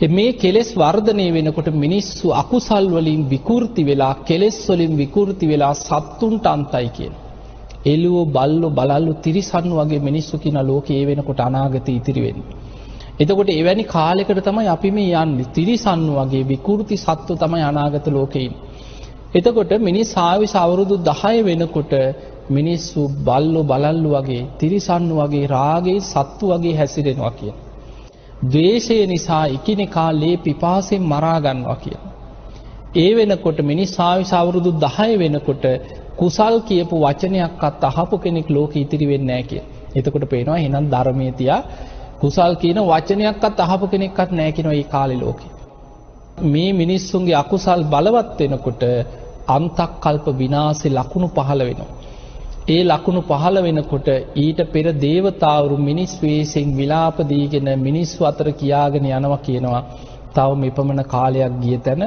Speaker 1: මේ කෙලෙස් වර්ධනය වෙනකොට මිනිස්සු අකුසල් වලින් විකෘති වෙලා, කෙලෙස් වලින් විකෘති වෙලා සත්තුන්ට අන්තයි කියන. එළුවෝ, බල්ලෝ, බලල්ලෝ, තිරිසන් වගේ මිනිස්සු කියන ලෝකේ වෙනකොට අනාගතේ ඉතිරි වෙන්නේ. එතකොට එවැනි කාලයකට තමයි අපි මේ යන්නේ. තිරිසන් වගේ විකෘති සත්තු තමයි අනාගත ලෝකේ ඉන්නේ. එතකොට මිනිස් ආයුෂ අවුරුදු 10 වෙනකොට මිනිස්සු බල්ලෝ බලල්ලු වගේ, තිරිසන් වගේ, රාගේ සත්තු වගේ හැසිරෙනවා කියන. ද්වේෂය නිසා එකිනෙකා ලේ පිපාසයෙන් මරා ගන්නවා කියන. ඒ වෙනකොට මිනිස් ආයුෂ අවුරුදු 10 වෙනකොට කුසල් කියපු වචනයක්වත් අහපු කෙනෙක් ලෝකෙ ඉතිරි වෙන්නේ නැහැ කියන. එතකොට පේනවා එහෙනම් ධර්මයේ තියා කුසල් කියන වචනයක්වත් අහපු කෙනෙක්වත් නැහැ කියනවා මේ කාලේ ලෝකේ. මේ මිනිස්සුන්ගේ අකුසල් බලවත් වෙනකොට අන්තක්කල්ප විනාශේ ලකුණු පහළ වෙනවා. ඒ ලකුණු පහළ වෙනකොට ඊට පෙර දේවතාවරු මිනිස් වෙස්ෙන් විලාප දීගෙන මිනිස්සු අතර කියාගෙන යනවා කියනවා තව මෙපමණ කාලයක් ගිය තැන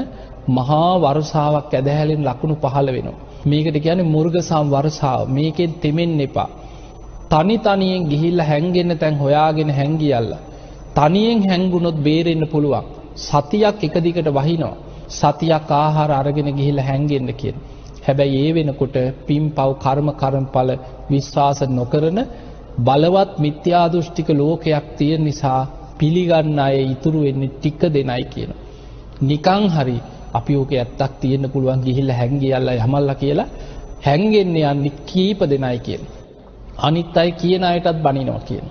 Speaker 1: මහා වර්ෂාවක් ඇදහැලෙන ලකුණු පහළ වෙනවා. මේකට කියන්නේ මුර්ගසම් වර්ෂාව. මේකෙන් තෙමෙන්න එපා. තනි තනියෙන් ගිහිල්ලා හැංගෙන්න තැන් හොයාගෙන හැංගියල්ලා. තනියෙන් හැංගුණොත් බේරෙන්න පුළුවන්. සතියක් එක දිගට වහිනවා. සතියක් ආහාර අරගෙන ගිහිල්ලා හැංගෙන්න කියන. හැබැයි ඒ වෙනකොට පින්පව් කර්ම කර්මඵල විශ්වාස නොකරන බලවත් මිත්‍යා දෘෂ්ටික ලෝකයක් තියෙන නිසා පිළිගන්න අය ඉතුරු වෙන්නේ ටික දෙනයි කියන. නිකං හරි අපි ඕකේ ඇත්තක් තියෙන්න පුළුවන් ගිහිල්ලා හැංගියල්ලා යමල්ලා කියලා හැංගෙන්න යන්නේ කීප දෙනයි කියන. අනිත් අය කියන අයටත් බනිනවා කියන.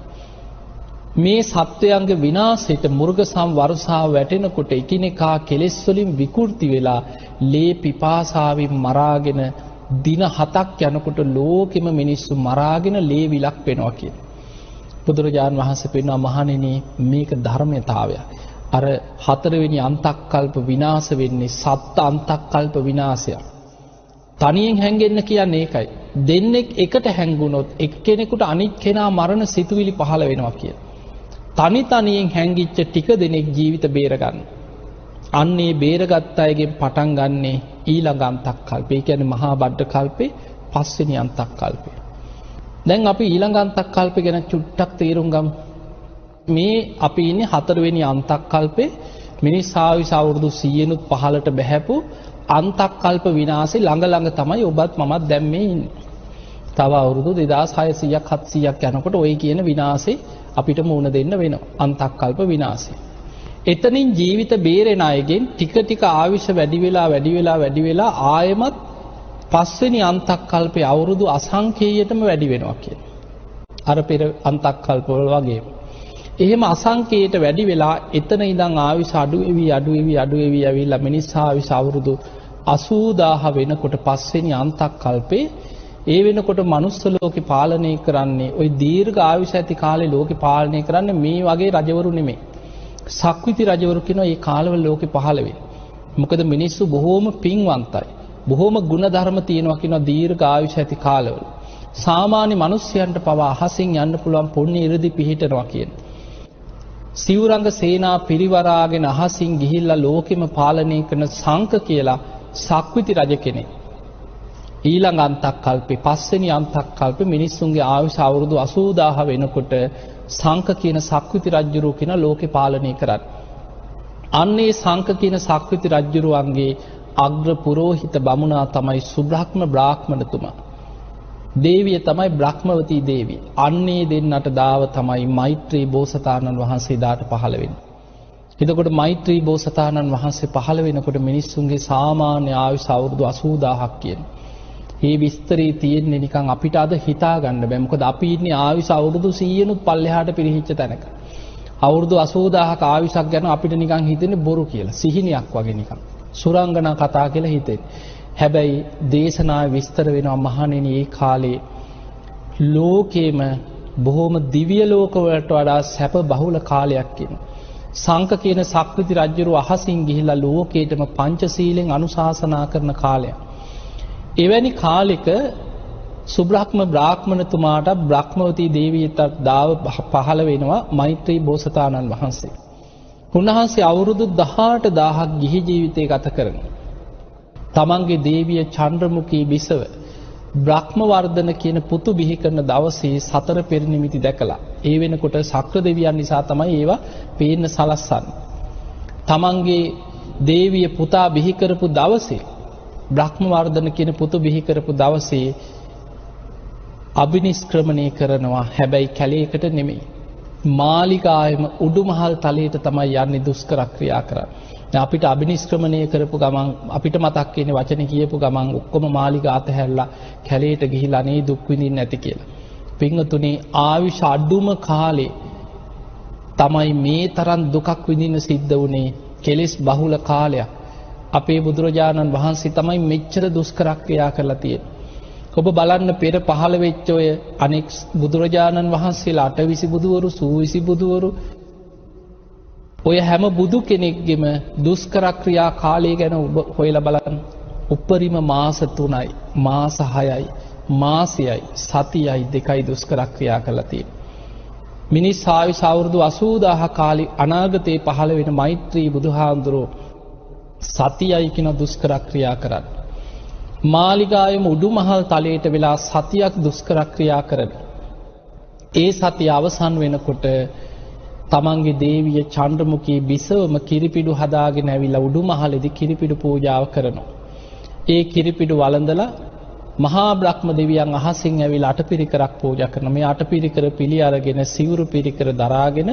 Speaker 1: මේ සත්වයන්ගේ විනාශයට මුර්ගසම් වර්ෂාව වැටෙනකොට එකිනෙකා කෙලෙස් වලින් විකෘති වෙලා ලේ පිපාසාවෙන් මරාගෙන දින 7ක් යනකොට ලෝකෙම මිනිස්සු මරාගෙන ලේ විලක් වෙනවා කියන. බුදුරජාණන් වහන්සේ පෙන්වනවා මහණෙනි මේක ධර්මතාවය. අර 4 වෙනි අන්තක්කල්ප විනාශ වෙන්නේ සත්ත අන්තක්කල්ප විනාශයක්. තනියෙන් හැංගෙන්න කියන්නේ ඒකයි. දෙන්නෙක් එකට හැංගුණොත් එක්කෙනෙකුට අනිත් කෙනා මරණ සිතුවිලි පහළ වෙනවා කියන. තනි තනියෙන් හැංගිච්ච ටික දෙනෙක් ජීවිත බේරගන්න. අන්නේ බේරගත් අයගෙන් පටන් ගන්නේ ඊළඟ අන්තක්කල්පය. ඒ කියන්නේ මහා බද්ද කල්පේ 5 වෙනි අන්තක්කල්පය. දැන් අපි ඊළඟ අන්තක්කල්පය ගැන චුට්ටක් තේරුම් ගමු. මේ අපි ඉන්නේ 4 වෙනි අන්තක්කල්පේ මිනිස් ආයුෂ අවුරුදු 100නුත් 15ට බැහැපු අන්තක්කල්ප විනාශේ ළඟ තමයි ඔබත් මමත් දැන් මේ ඉන්නේ. තව අවුරුදු 2600ක් 700ක් යනකොට ওই කියන විනාශේ අපිට මුණ දෙන්න වෙනවා. අන්තක්කල්ප විනාශය. එතනින් ජීවිත බේරෙන අයගෙන් ටික ටික ආයුෂ වැඩි වෙලා ආයමත් 5 වෙනි අන්තක්කල්පේ අවුරුදු අසංඛේයයටම වැඩි වෙනවා කියන. අර පෙර අන්තක්කල්ප වල වගේ. එහෙම අසංඛේයයට වැඩි වෙලා එතන ඉඳන් ආයුෂ අඩු වෙවි ඇවිල්ලා මිනිස් ආයුෂ අවුරුදු 80000 වෙනකොට 5 වෙනි අන්තක්කල්පේ ඒ වෙනකොට මනුස්ස ලෝකේ පාලනය කරන්නේ ওই දීර්ඝ ආයුෂ ඇති කාලේ ලෝකේ පාලනය කරන්නේ මේ වගේ රජවරු නෙමෙයි. සක්විති රජවරු කියන ඒ කාලවල ලෝකේ පහළ වෙන්නේ. මොකද මිනිස්සු බොහෝම පින්වන්තයි. බොහෝම ගුණධර්ම තියෙනවා කියන දීර්ඝ ආයුෂ ඇති කාලවල. සාමාන්‍ය මිනිස්යන්ට පවා අහසින් යන්න පුළුවන් පුණ්‍ය ඉරදි පිහිටනවා කියන. සිවුරංග සේනා පිරිවරාගෙන අහසින් ගිහිල්ලා ලෝකෙම පාලනය කරන සංක කියලා සක්විති රජ කෙනෙක්. ඊළඟ අන්තක්කල්පේ 5 වෙනි අන්තක්කල්පේ මිනිස්සුන්ගේ ආයුෂ අවුරුදු 80000 වෙනකොට සංක කියන සක්විති රජුරු කියන ලෝකේ පාලනය කරන්නේ. අන්නේ සංක කියන සක්විති රජුරුවන්ගේ අග්‍ර පුරෝහිත බමුණා තමයි සුබ්‍රහ්ම බ්‍රාහ්මණතුමා. දේවිය තමයි බ්‍රහ්මවතී දේවිය. අන්නේ දෙන්නට දාව තමයි මෛත්‍රී බෝසතාණන් වහන්සේ දාට පහළ වෙන්නේ. එතකොට මෛත්‍රී බෝසතාණන් වහන්සේ පහළ වෙනකොට මිනිස්සුන්ගේ සාමාන්‍ය ආයුෂ අවුරුදු 80000ක් කියන. මේ විස්තරේ තියෙන්නේ නිකන් අපිට අද හිතා ගන්න බෑ. මොකද අපි ඉන්නේ ආයුෂ අවුරුදු 100නුත් පල්ලෙහාට පිරිහිච්ච තැනක. අවුරුදු 80000ක ආයුෂක් ගැන අපිට නිකන් හිතෙන්නේ බොරු කියලා. සිහිනයක් වගේ නිකන්. සුරංගනා කතා කියලා හිතෙන්නේ. හැබැයි දේශනාවේ විස්තර වෙනවා මහණෙනි ඒ කාලේ ලෝකේම බොහොම දිව්‍ය ලෝක වලට වඩා සැප බහුල කාලයක් කියන. සංක කියන සක්විති රජුරු අහසින් ගිහිලා ලෝකේටම පංචශීලෙන් අනුශාසනා කරන කාලයක්. එවැනි කාලෙක සුබ්‍රහ්ම බ්‍රාහ්මණතුමාට බ්‍රහ්මවතී දේවියට දාව පහළ වෙනවා මෛත්‍රී බෝසතාණන් වහන්සේ. උන්වහන්සේ අවුරුදු 18000ක් ගිහි ජීවිතය ගත කරනවා. තමන්ගේ දේවිය චන්ද්‍රමුඛී බිසව බ්‍රහ්ම වර්ධන කියන පුතු බිහි කරන දවසේ සතර පෙර නිමිති දැකලා ඒ වෙනකොට ශක්‍ර දෙවියන් නිසා තමයි ඒවා පේන්න සලස්සන්නේ. තමන්ගේ දේවිය පුතා බිහි කරපු දවසේ බ්‍රහ්ම වර්ධන කියන පුතු බිහි කරපු දවසේ අබිනිෂ්ක්‍රමණය කරනවා. හැබැයි කැලේකට නෙමෙයි. මාලිගාවෙම උඩුමහල් තලයට තමයි යන්නේ දුෂ්කර ක්‍රියා කරන්නේ. අපිට අබිනිෂ්ක්‍රමණය කරපු ගමන් අපිට මතක් වෙන වචන කියපු ගමන් ඔක්කොම මාලිගා අතහැරලා කැලේට ගිහිලා නේ දුක් විඳින්න නැති කියලා. පින්වතුනි ආයුෂ අඩුම කාලේ තමයි මේ තරම් දුකක් විඳින්න සිද්ධ වුණේ. කෙලෙස් බහුල කාලයක්. අපේ බුදුරජාණන් වහන්සේ තමයි මෙච්චර දුෂ්කර ක්‍රියා කරලා තියෙන්නේ. ඔබ බලන්න පෙර පහළ වෙච්ච ඔය අනෙක් බුදුරජාණන් වහන්සේලා 820 බුදුවරු, 120 බුදුවරු ඔය හැම බුදු කෙනෙක්ගෙම දුෂ්කර ක්‍රියා කාලය ගැන ඔබ හොයලා බලන්න. උපරිම මාස 3යි, මාස 6යි, මාසයයි, සතියයි, දෙකයි දුෂ්කර ක්‍රියා කරලා තියෙන්නේ. මිනිස් ආයුෂ අවුරුදු 80000 කාලේ අනාගතේ පහළ වෙන මෛත්‍රී බුදුහාඳුරෝ සතියයි කියන දුෂ්කර ක්‍රියා කරන්නේ. මාලිගාවෙම උඩුමහල් තලයට වෙලා සතියක් දුෂ්කර ක්‍රියා කරන. ඒ සතිය අවසන් වෙනකොට තමන්ගේ දේවිය චන්ද්‍රමුඛී බිසවම කිරිපිඩු හදාගෙන ඇවිල්ලා උඩුමහලේදී කිරිපිඩු පූජාව කරනවා. ඒ කිරිපිඩු වළඳලා මහා බ්‍රහ්ම දෙවියන් අහසින් ඇවිල්ලා අටපිරිකරක් පූජා කරනවා. මේ අටපිරිකර පිළි අරගෙන සිවුරු පිරිකර දරාගෙන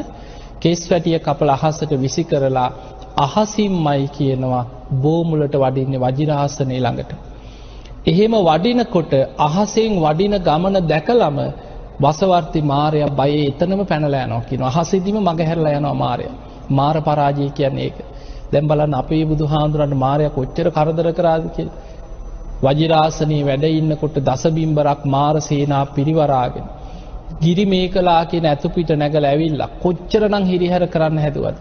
Speaker 1: කෙස් වැටිය කපලා අහසට විසි කරලා අහසින්මයි කියනවා බෝමුලට වඩින්නේ වජිරාසනේ ළඟට. එහෙම වඩිනකොට අහසෙන් වඩින ගමන දැකලම වසවර්ති මාරයා බයේ එතනම පැනලා යනවා කියනවා. අහසෙදිම මගහැරලා යනවා මාරයා. මාර පරාජය කියන්නේ ඒක. දැන් බලන්න අපේ බුදුහාඳුරන්ට මාරයා කොච්චර කරදර කරාද කියලා. වජිරාසනේ වැඩ ඉන්නකොට දසබිම්බරක් මාර සේනා පිරිවරාගෙන ගිරි මේකලා කියන ඇතු පිට නැගලා ඇවිල්ලා කොච්චරනම් හිරිහැර කරන්න හැදුවද.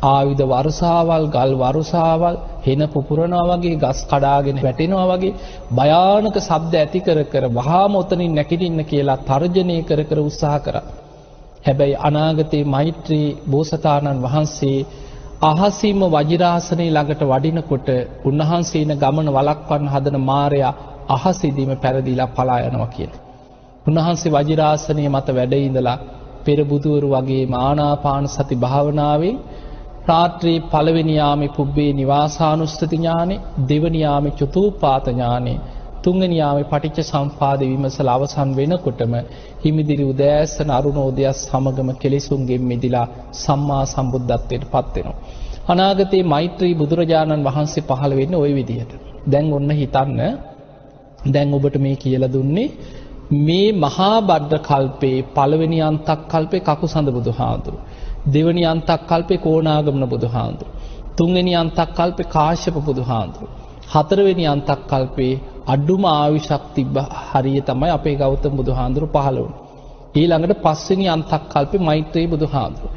Speaker 1: ආයුධ වර්ෂාවල්, ගල් වර්ෂාවල්, හෙන පුපුරනවා වගේ, ගස් කඩාගෙන වැටෙනවා වගේ භයානක ශබ්ද ඇති කර කර වහාම ඔතනින් නැගිටින්න කියලා තර්ජනය කර කර උත්සාහ කරා. හැබැයි අනාගතේ මෛත්‍රී බෝසතාණන් වහන්සේ අහසින්ම වජිරාසනේ ළඟට වඩිනකොට උන්වහන්සේන ගමන වළක්වන්න හදන මාරයා අහසෙදීම පැරදිලා පලා යනවා කියලා. උන්වහන්සේ වජිරාසනේ මත වැඩ ඉඳලා පෙර බුදුවරු වගේ ආනාපාන සති භාවනාවෙන් රාත්‍රී පළවෙනි යාමේ පුබ්බේ නිවාසානුස්සති ඥානෙ, දෙවනි යාමේ චතුූපාත ඥානෙ, තුන්වෙනි යාමේ පටිච්ච සම්පාද විමසලා අවසන් වෙනකොටම හිමිදිරි උදෑසන අරුණෝදය සමගම කෙලෙසුන්ගෙන් මිදිලා සම්මා සම්බුද්ධත්වයට පත් වෙනවා. අනාගතේ මෛත්‍රී බුදුරජාණන් වහන්සේ පහළ වෙන්නේ ওই විදිහට. දැන් ඔන්න හිතන්න, දැන් ඔබට මේ කියලා දුන්නේ මේ මහා බද්ද කල්පේ පළවෙනි අන්තක් කල්පේ කකුසඳ බුදුහාඳුරු, දෙවනි අන්තක් කල්පේ කෝණාගමන බුදුහාඳුරු, තුන්වෙනි අන්තක් කල්පේ කාශ්‍යප බුදුහාඳුරු, හතරවෙනි අන්තක් කල්පේ අඩුම ආයුෂක් තිබ්බ හරිය තමයි අපේ ගෞතම බුදුහාඳුරු පහළ වුණේ. ඊළඟට පස්වෙනි අන්තක් කල්පේ මෛත්‍රී බුදුහාඳුරු.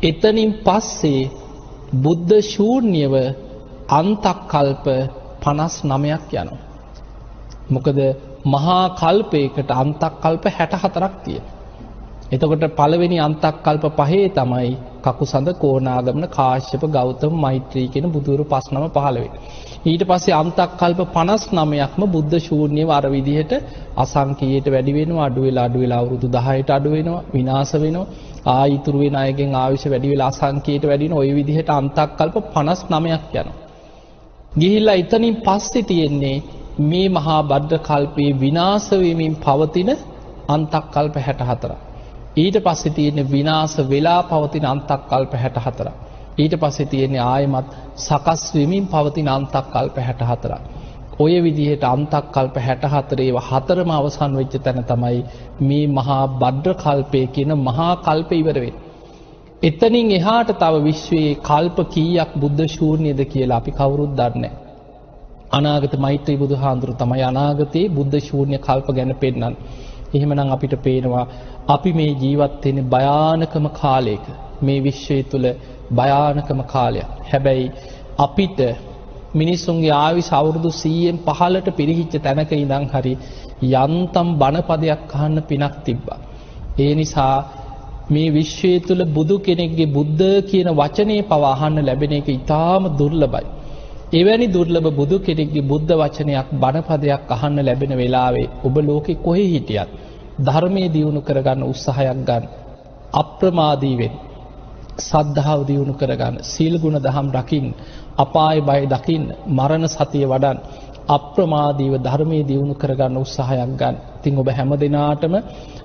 Speaker 1: එතනින් පස්සේ බුද්ධ ශූන්‍යව අන්තක් කල්ප 59ක් යනවා. මොකද මහා කල්පයකට අන්තක් කල්ප 64ක් තියෙනවා. එතකොට පළවෙනි අන්තක් කල්ප පහේ තමයි කකුසඳ, කෝණාගමන, කාශ්‍යප, ගෞතම, මෛත්‍රී කියන බුදුරු 59 පහළ වෙන්නේ. ඊට පස්සේ අන්තක් කල්ප 59ක්ම බුද්ධ ශූන්‍යව අර විදිහට අසංකීයට වැඩි වෙනවා, අඩු වෙලා අවුරුදු 10ට අඩු වෙනවා, විනාශ වෙනවා. ආයිතුරු වෙන අයගෙන් ආයුෂ වැඩි වෙලා අසංකීයට වැඩි වෙන ওই විදිහට අන්තක් කල්ප 59ක් යනවා. ගිහිල්ලා එතනින් පස්සේ තියෙන්නේ මේ මහා බද්ද කල්පයේ විනාශ වෙමින් පවතින අන්තක් කල්ප 64. ඊට පස්සේ තියෙන විනාශ වෙලා පවතින අන්තක් කල්ප 64. ඊට පස්සේ තියෙන්නේ ආයමත් සකස් වෙමින් පවතින අන්තක් කල්ප 64ක්. ඔය විදිහට අන්තක් කල්ප 64 ඒවා හතරම අවසන් වෙච්ච තැන තමයි මේ මහා භද්‍ර කල්පය කියන මහා කල්පය ඉවර වෙන්නේ. එතනින් එහාට තව විශ්වයේ කල්ප කීයක් බුද්ධ ශූන්‍යද කියලා අපි කවුරුත් දන්නේ නැහැ. අනාගත මෛත්‍රී බුදුහාඳුරු තමයි අනාගතයේ බුද්ධ ශූන්‍ය කල්ප ගැන පෙන්නන්නේ. එහෙමනම් අපිට පේනවා අපි මේ ජීවත් වෙන්නේ භයානකම කාලයක. මේ විශ්වය තුල භයානකම කාලයක්. හැබැයි අපිට මිනිසුන්ගේ ආයුෂ අවුරුදු 100න් 15ට පිරිහිච්ච තැනක ඉඳන් හරි යන්තම් බණපදයක් අහන්න පිනක් තිබ්බා. ඒ නිසා මේ විශ්වය තුල බුදු කෙනෙක්ගේ බුද්ධ කියන වචනේ පව අහන්න ලැබෙන එක ඉතාම දුර්ලභයි. එවැනි දුර්ලභ බුදු කෙනෙක්ගේ බුද්ධ වචනයක් බණපදයක් අහන්න ලැබෙන වෙලාවේ ඔබ ලෝකේ කොහේ හිටියත් ධර්මයේ දියුණු කරගන්න උත්සාහයක් ගන්න. අප්‍රමාදී වෙන්න. සද්ධාව දියුණු කරගන්න. සීල ගුණ දහම් රකින්න. අපාය බය දකින්න. මරණ සතිය වඩන්න. අප්‍රමාදීව ධර්මයේ දියුණු කරගන්න උත්සාහයක් ගන්න. ඉතින් ඔබ හැම දිනාටම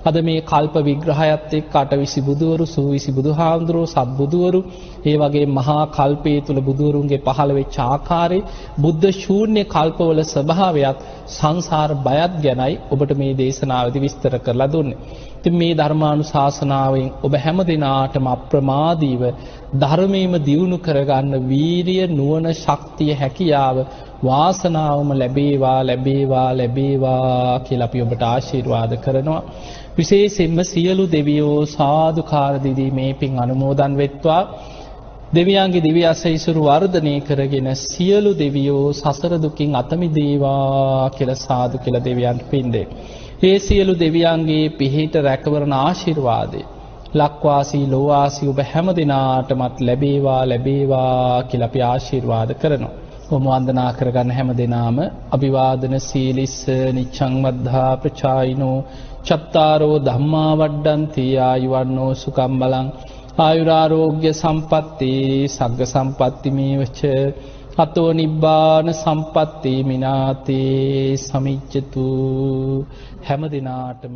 Speaker 1: අද මේ කල්ප විග්‍රහයත් එක්ක අටවිසි බුදුවරු, සූවිසි බුදුහාඳුරෝ, සත්බුදුවරු, ඒ වගේ මහා කල්පයේ තුල බුදුවරුන්ගේ පහළ වෙච්ච ආකාරය, බුද්ධ ශූන්‍ය කල්පවල ස්වභාවයත් සංසාර බයත් ගැනයි ඔබට මේ දේශනාවේදී විස්තර කරලා දුන්නේ. ඉතින් මේ ධර්මානුශාසනාවෙන් ඔබ හැම දිනාටම අප්‍රමාදීව ධර්මයේම දියුණු කරගන්න වීරිය, නුවණ, ශක්තිය, හැකියාව වාසනාවම ලැබේවා ලැබේවා ලැබේවා කියලා අපි ඔබට ආශිර්වාද කරනවා. විශේෂයෙන්ම සියලු දෙවියෝ සාදුකාර දීදී මේ පින් අනුමෝදන් වෙත්වා. දෙවියන්ගේ දිව්‍ය ආශීර්වාද වර්ධනය කරගෙන සියලු දෙවියෝ සසර දුකින් අත මිදේවා කියලා සාදු කියලා දෙවියන්ට පින් දෙන්න. ඒ සියලු දෙවියන්ගේ පිහිට රැකවරණ ආශිර්වාදේ ලක්වාසී ලෝවාසී ඔබ හැම දිනාටමත් ලැබේවා ලැබේවා කියලා අපි ආශිර්වාද කරනවා. ඔබ වන්දනා කරගන්න හැම දිනාම අභිවාදන සීලිස්ස නිච්ඡං වද්ධා ප්‍රචායිනෝ චත්තාරෝ ධම්මා වඩ්ඩන්ති ආයුවන්නෝ සුඛං බලං ආයුරාෝග්‍ය සම්පatti සග්ග සම්පatti මේවච අතෝ නිබ්බාන සම්පatti මිනාතේ සමිච්ඡතු හැම දිනාටම